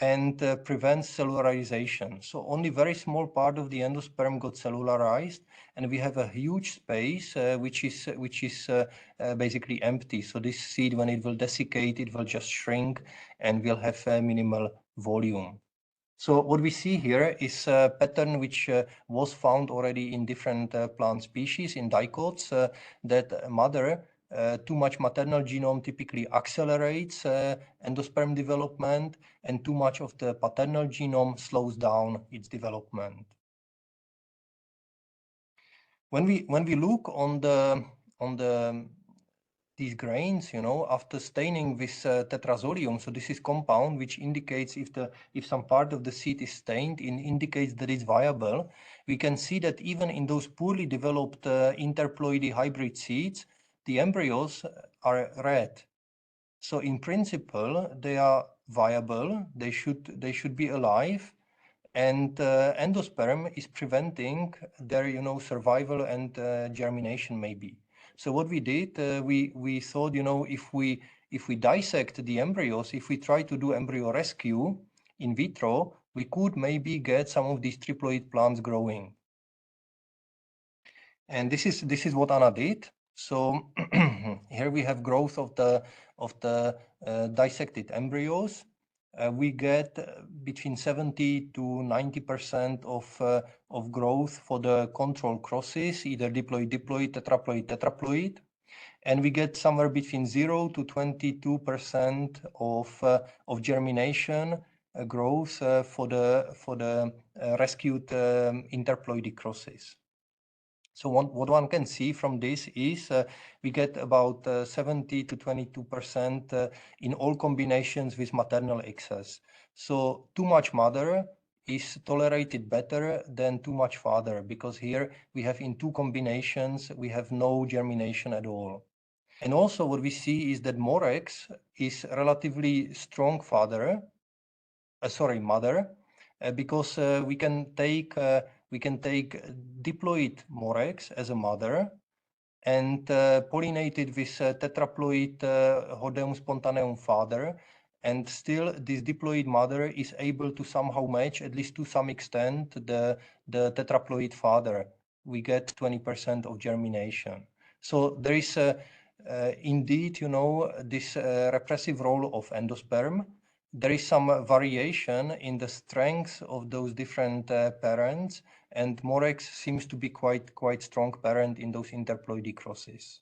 and prevents cellularization. So only very small part of the endosperm got cellularized, and we have a huge space which is basically empty. So this seed, when it will desiccate, it will just shrink and will have a minimal volume. So what we see here is a pattern which was found already in different plant species in dicots, that mother too much maternal genome typically accelerates endosperm development, and too much of the paternal genome slows down its development. When we look on these grains, after staining with tetrazolium, so this is compound which indicates if some part of the seed is stained, it indicates that it's viable. We can see that even in those poorly developed interploidy hybrid seeds, the embryos are red. So in principle, they are viable. They should be alive, and endosperm is preventing their survival and germination maybe. So what we did, we thought, if we dissect the embryos, if we try to do embryo rescue in vitro, we could maybe get some of these triploid plants growing. And this is what Anna did. So here we have growth of the dissected embryos. We get between 70 to 90% of growth for the control crosses, either diploid, diploid, tetraploid, tetraploid. And we get somewhere between 0 to 22% of germination growth for the rescued interploidy crosses. So what one can see from this is we get about 70 to 22% in all combinations with maternal excess. So too much mother is tolerated better than too much father, because here we have in two combinations, we have no germination at all. And also what we see is that Morex is relatively strong mother, because we can take diploid Morex as a mother and pollinate it with tetraploid Hordeum spontaneum father, and still this diploid mother is able to somehow match, at least to some extent, the tetraploid father. We get 20% of germination. So there is indeed, this repressive role of endosperm. There is some variation in the strength of those different parents, and Morex seems to be quite strong parent in those interploidy crosses.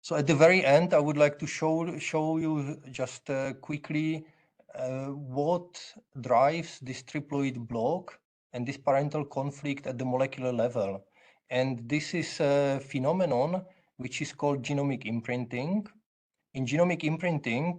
So at the very end, I would like to show you just quickly what drives this triploid block and this parental conflict at the molecular level. And this is a phenomenon which is called genomic imprinting. In genomic imprinting,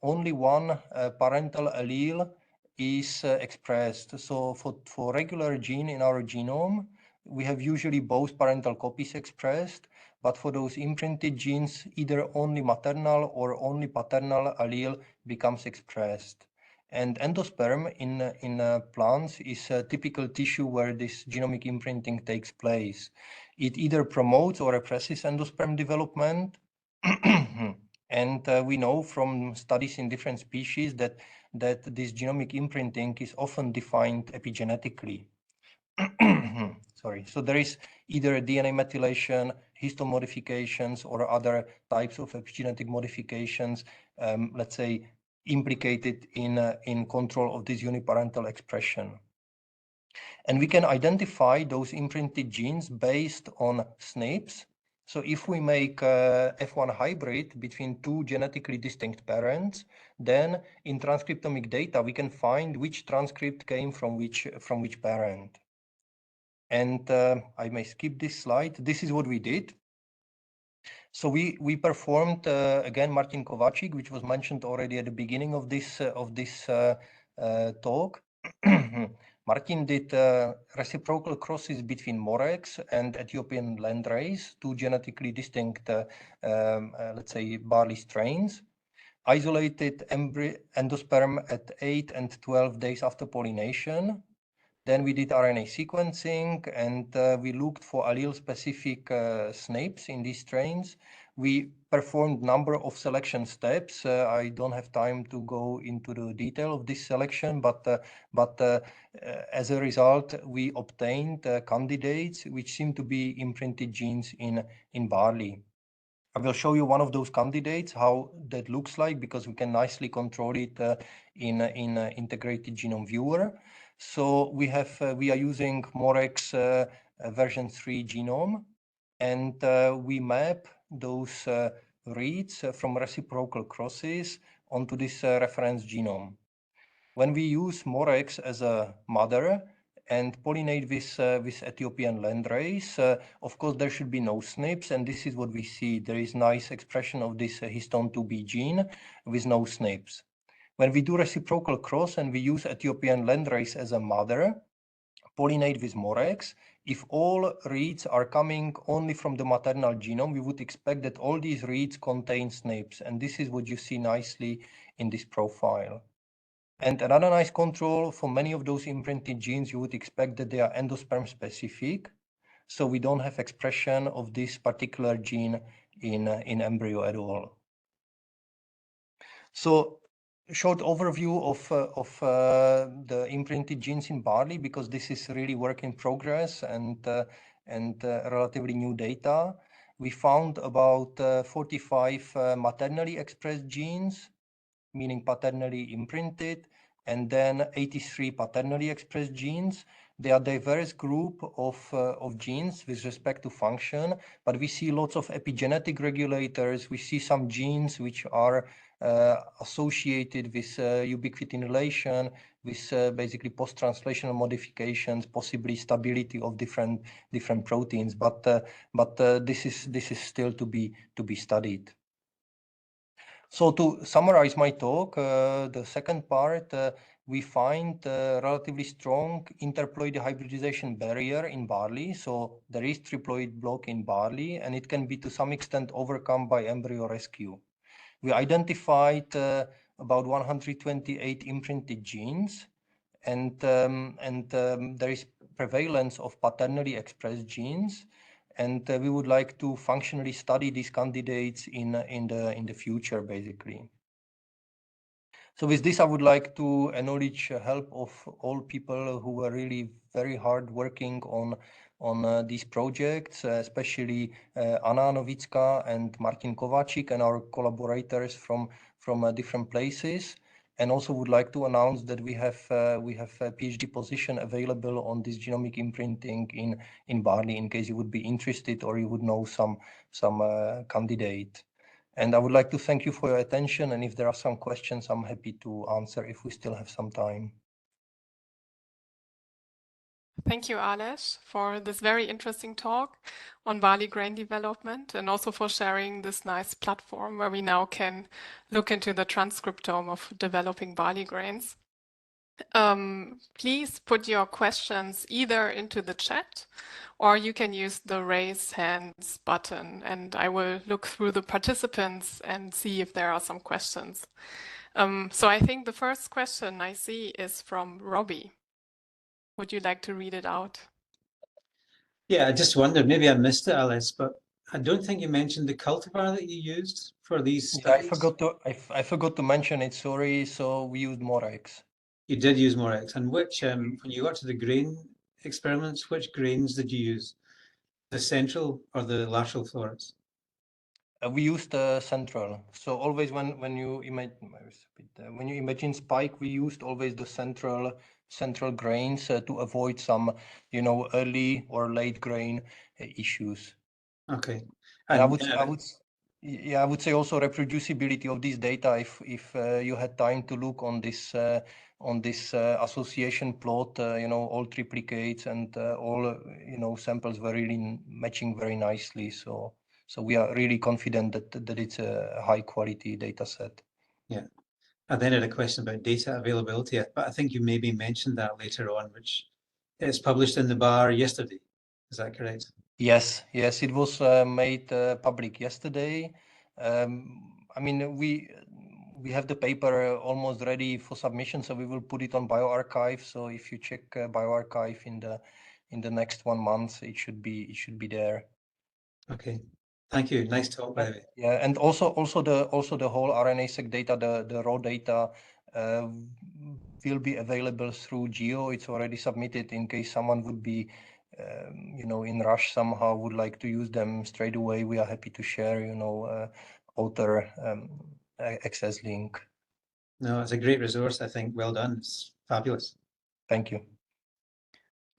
only one parental allele is expressed. So for regular gene in our genome, we have usually both parental copies expressed, but for those imprinted genes, either only maternal or only paternal allele becomes expressed. And endosperm in plants is a typical tissue where this genomic imprinting takes place. It either promotes or represses endosperm development. And we know from studies in different species that this genomic imprinting is often defined epigenetically. Sorry. So there is either DNA methylation, histomodifications, or other types of epigenetic modifications, let's say, implicated in control of this uniparental expression. And we can identify those imprinted genes based on SNPs. So if we make F1 hybrid between two genetically distinct parents, then in transcriptomic data, we can find which transcript came from which parent. And I may skip this slide. This is what we did. So we performed again Martin Kovacic, which was mentioned already at the beginning of this talk. Martin did reciprocal crosses between Morex and Ethiopian landrace, two genetically distinct, let's say, barley strains. Isolated endosperm at 8 and 12 days after pollination. Then we did RNA sequencing and we looked for allele-specific SNPs in these strains. We performed number of selection steps. I don't have time to go into the detail of this selection, but as a result, we obtained candidates which seem to be imprinted genes in barley. I will show you one of those candidates, how that looks like, because we can nicely control it in integrated genome viewer. So we are using Morex version 3 genome, and we map those reads from reciprocal crosses onto this reference genome. When we use Morex as a mother and pollinate with Ethiopian landrace, of course, there should be no SNPs, and this is what we see. There is nice expression of this histone 2B gene with no SNPs. When we do reciprocal cross and we use Ethiopian landrace as a mother, pollinate with Morex, if all reads are coming only from the maternal genome, we would expect that all these reads contain SNPs, and this is what you see nicely in this profile. And another nice control for many of those imprinted genes, you would expect that they are endosperm specific. So we don't have expression of this particular gene in embryo at all. So short overview of the imprinted genes in barley, because this is really work in progress and relatively new data. We found about 45 maternally expressed genes, meaning paternally imprinted, and then 83 paternally expressed genes. They are a diverse group of genes with respect to function, but we see lots of epigenetic regulators. We see some genes which are associated with ubiquitinylation, with basically post-translational modifications, possibly stability of different proteins. But this is still to be studied. So to summarize my talk, the second part, we find a relatively strong interploid hybridization barrier in barley. So there is triploid block in barley, and it can be to some extent overcome by embryo rescue. We identified about 128 imprinted genes, and there is prevalence of paternally expressed genes. And we would like to functionally study these candidates in the future, basically. So with this, I would like to acknowledge help of all people who were really very hard working on these projects, especially Anna Novická and Martin Kováčik and our collaborators from different places. And also would like to announce that we have a PhD position available on this genomic imprinting in barley, in case you would be interested or you would know some candidate. And I would like to thank you for your attention. And if there are some questions, I'm happy to answer if we still have some time. Thank you, Alesh, for this very interesting talk on barley grain development, and also for sharing this nice platform where we now can look into the transcriptome of developing barley grains. Please put your questions either into the chat, or you can use the raise hands button, and I will look through the participants and see if there are some questions. So I think the first question I see is from Robbie. Would you like to read it out? Yeah, I just wondered, maybe I missed it, Alice, but I don't think you mentioned the cultivar that you used for these studies. Yeah, I forgot to mention it, sorry. So we used Morex. You did use Morex. And which, when you got to the grain experiments, which grains did you use? The central or the lateral florets? We used central. So always when you imagine spike, we used always the central grains to avoid some, early or late grain issues. Okay. And I would say also reproducibility of this data. If you had time to look on this association plot, all triplicates and all samples were really matching very nicely. So we are really confident that it's a high quality data set. Yeah. I then had a question about data availability, but I think you maybe mentioned that later on, which is published in the bar yesterday. Is that correct? Yes, it was made public yesterday. I mean, we have the paper almost ready for submission, so we will put it on bioRxiv. So if you check bioRxiv in the next 1 month, it should be there. Okay, thank you. Nice talk, by the way. Yeah, and also the whole RNA-seq data, the raw data will be available through Geo. It's already submitted in case someone would be, in rush somehow, would like to use them straight away. We are happy to share, author access link. No, it's a great resource, I think. Well done. It's fabulous. Thank you.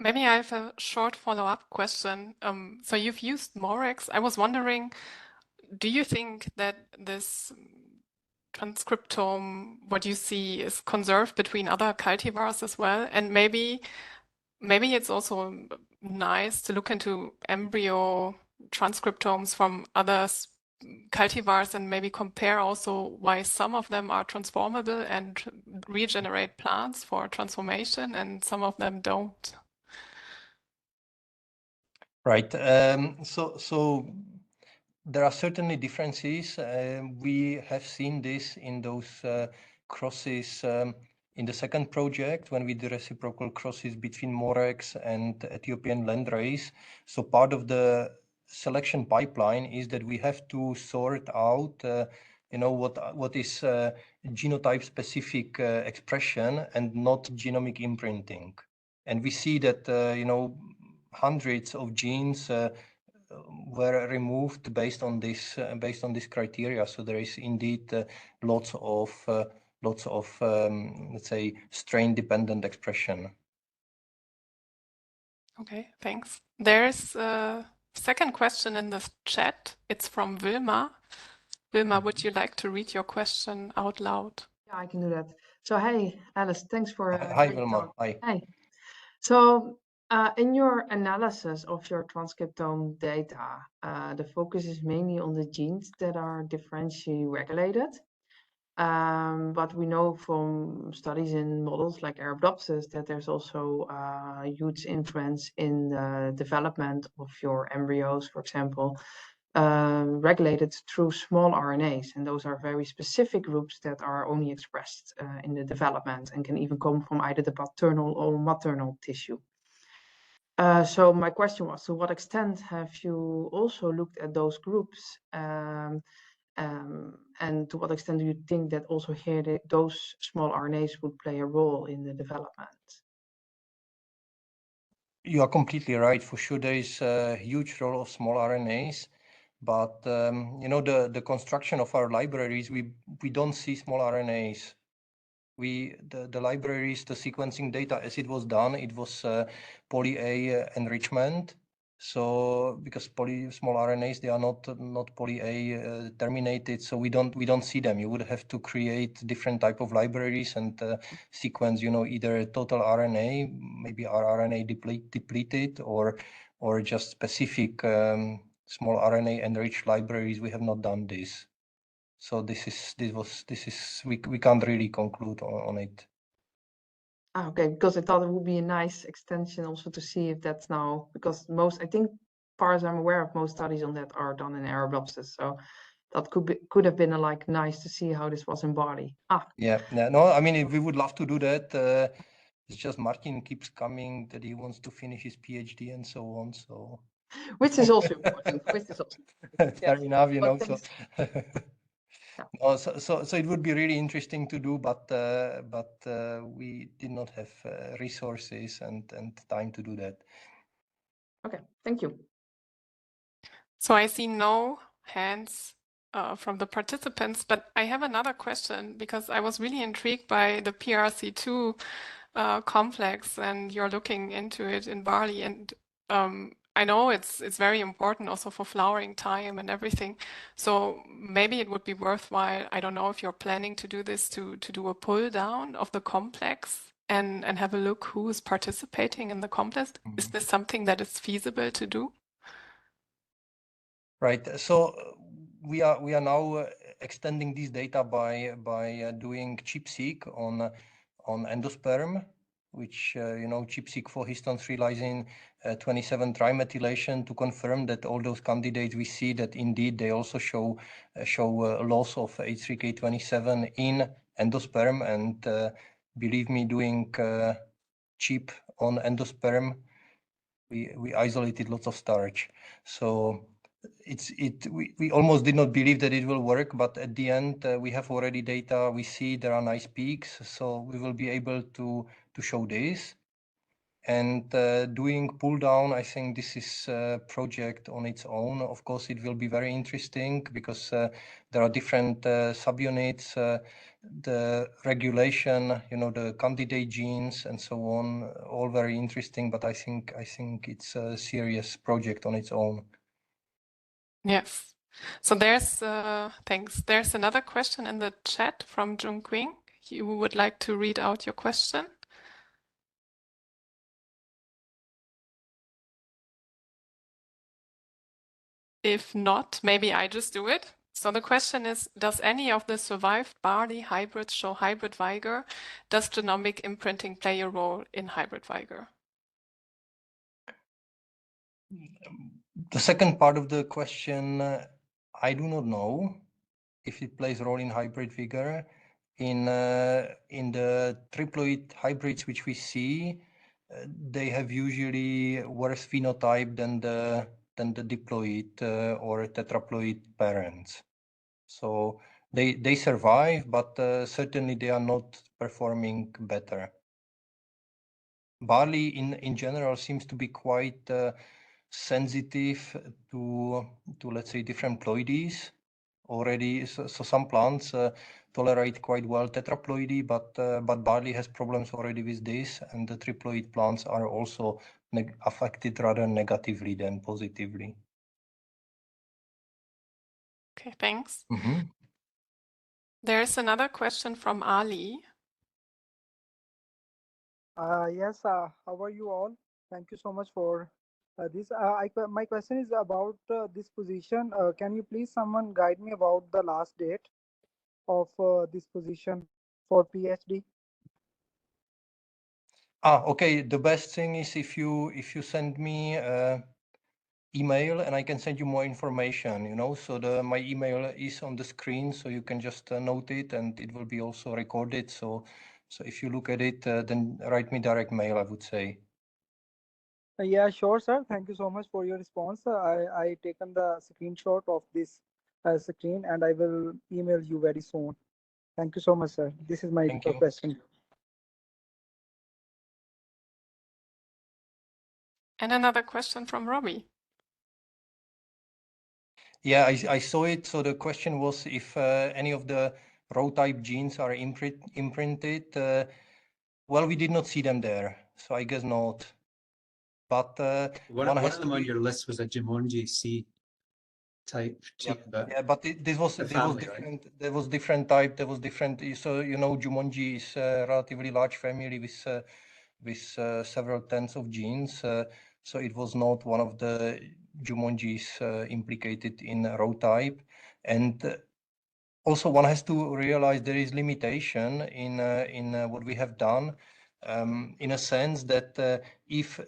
Maybe I have a short follow-up question. So you've used Morex. I was wondering, do you think that this transcriptome, what you see, is conserved between other cultivars as well? And maybe it's also nice to look into embryo transcriptomes from other cultivars and maybe compare also why some of them are transformable and regenerate plants for transformation and some of them don't. Right. So there are certainly differences. We have seen this in those crosses in the second project when we did reciprocal crosses between Morex and Ethiopian landrace. So part of the selection pipeline is that we have to sort out, what is genotype specific expression and not genomic imprinting. And we see that, hundreds of genes were removed based on this criteria. So there is indeed lots of let's say strain dependent expression. Okay, thanks. There's a second question in the chat. It's from Wilma. Wilma, would you like to read your question out loud? Yeah, I can do that. So, hey, Alice, thanks for Hi, Wilma. Hi. Hi. So, in your analysis of your transcriptome data, the focus is mainly on the genes that are differentially regulated. But we know from studies in models like Arabidopsis that there's also a huge influence in the development of your embryos, for example, regulated through small RNAs. And those are very specific groups that are only expressed in the development and can even come from either the paternal or maternal tissue. So my question was, to what extent have you also looked at those groups? And to what extent do you think that also here those small RNAs would play a role in the development? You are completely right. For sure, there is a huge role of small RNAs, but the construction of our libraries, we don't see small RNAs. The libraries, the sequencing data as it was done, it was poly-A enrichment. So because small RNAs, they are not poly-A terminated, so we don't see them. You would have to create different type of libraries and sequence, either total RNA, maybe rRNA depleted, or just specific small RNA enriched libraries. We have not done this. So we can't really conclude on it. Okay, because I thought it would be a nice extension also to see if that's now, because I think, as far as I'm aware of, most studies on that are done in Arabidopsis. So that could have been nice to see how this was in barley. Yeah, no, I mean, we would love to do that. It's just Martin keeps coming that he wants to finish his PhD and so on. So which is also important. Fair enough, So no, so it would be really interesting to do, but we did not have resources and time to do that. Okay, thank you. So I see no hands from the participants, but I have another question because I was really intrigued by the PRC2 complex, and you're looking into it in barley, and I know it's very important also for flowering time and everything. So maybe it would be worthwhile, I don't know if you're planning to do this, to do a pull down of the complex and have a look who is participating in the complex. Mm-hmm. Is this something that is feasible to do? Right. So we are now extending this data by doing ChIP-seq on endosperm, which ChIP-seq for histone 3 lysine 27 trimethylation, to confirm that all those candidates we see that indeed they also show loss of H3K27 in endosperm, and believe me, doing ChIP on endosperm, we isolated lots of starch. So we almost did not believe that it will work, but at the end we have already data. We see there are nice peaks, so we will be able to show this. And doing pull down, I think this is a project on its own. Of course, it will be very interesting because there are different subunits, the regulation, the candidate genes and so on, all very interesting. But I think it's a serious project on its own. Yes. So there's thanks. There's another question in the chat from Jung Qing. You would like to read out your question? If not, maybe I just do it. So the question is, does any of the survived barley hybrids show hybrid vigor? Does genomic imprinting play a role in hybrid vigor? The second part of the question, I do not know if it plays a role in hybrid vigor. In the triploid hybrids which we see, they have usually worse phenotype than the diploid or tetraploid parents. So they survive, but certainly they are not performing better. Barley in general seems to be quite sensitive to let's say different ploidies already. So some plants tolerate quite well tetraploidy, but barley has problems already with this, and the triploid plants are also affected rather negatively than positively. Okay, thanks. Mm-hmm. There's another question from Ali. Yes, how are you all? Thank you so much for this. My question is about this position. Can you please someone guide me about the last date of this position for PhD? Okay. The best thing is if you send me email, and I can send you more information. So my email is on the screen, so you can just note it, and it will be also recorded. So if you look at it, then write me direct mail, I would say. Yeah, sure, sir. Thank you so much for your response. I taken the screenshot of this screen, and I will email you very soon. Thank you so much, sir. This is my question. And another question from Robbie. Yeah, I saw it. So the question was if any of the row type genes are imprinted. Well, we did not see them there, so I guess not. But one of them on your list was a Jumonji C type gene. Yeah, but this was different. Right? There was different type. There was different. So Jumonji is a relatively large family with several tens of genes. So it was not one of the Jumonjis implicated in row type. And also one has to realize there is limitation in what we have done, in a sense that if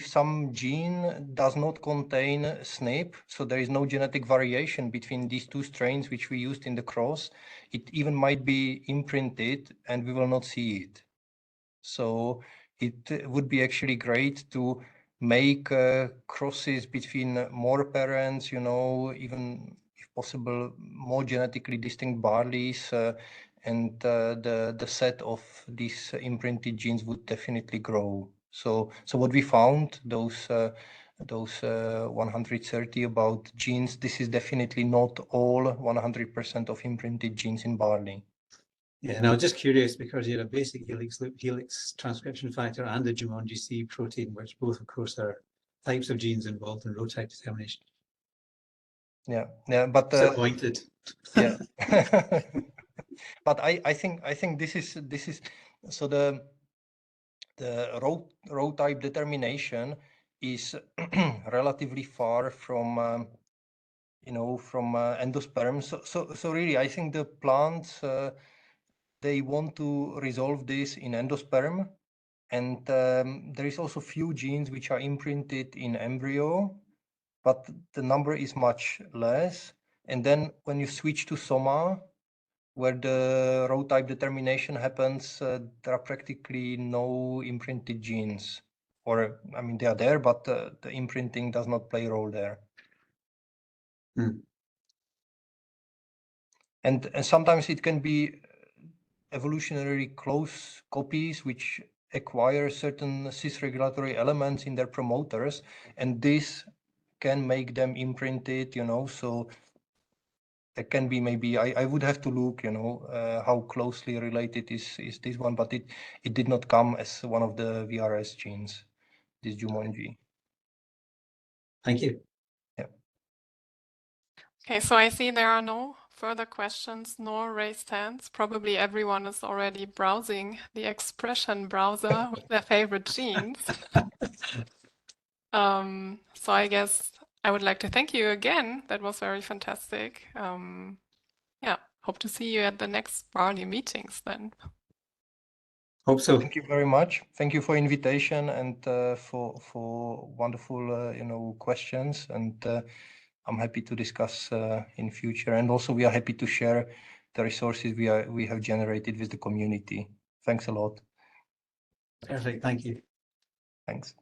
some gene does not contain SNP, so there is no genetic variation between these two strains which we used in the cross, it even might be imprinted and we will not see it. So it would be actually great to make crosses between more parents, even if possible, more genetically distinct barleys, and the set of these imprinted genes would definitely grow. So what we found, those 130 about genes, this is definitely not all 100% of imprinted genes in barley. Yeah, and I was just curious because you had a basic helix transcription factor and a Jumonji C protein, which both, of course, are types of genes involved in row type determination. Yeah, but disappointed. Yeah, but I think this is so the row type determination is relatively far from you know, from endosperm. So really, I think the plants, they want to resolve this in endosperm. And there is also few genes which are imprinted in embryo, but the number is much less. And then when you switch to soma, where the row type determination happens, there are practically no imprinted genes. Or, I mean, they are there, but the imprinting does not play a role there. And sometimes it can be evolutionary close copies which acquire certain cis-regulatory elements in their promoters, and this can make them imprinted, you know, so there can be maybe, I would have to look, you know, how closely related is this one, but it did not come as one of the VRS genes, this Jumonji. Thank you. Yeah. Okay, so I see there are no further questions nor raised hands. Probably everyone is already browsing the expression browser with their favorite genes. So I guess I would like to thank you again. That was very fantastic. Yeah, hope to see you at the next Barley meetings then. Hope so. Thank you very much. Thank you for invitation and for wonderful, you know, questions. And I'm happy to discuss in future. And also we are happy to share the resources we have generated with the community. Thanks a lot. Perfect. Thank you. Thanks.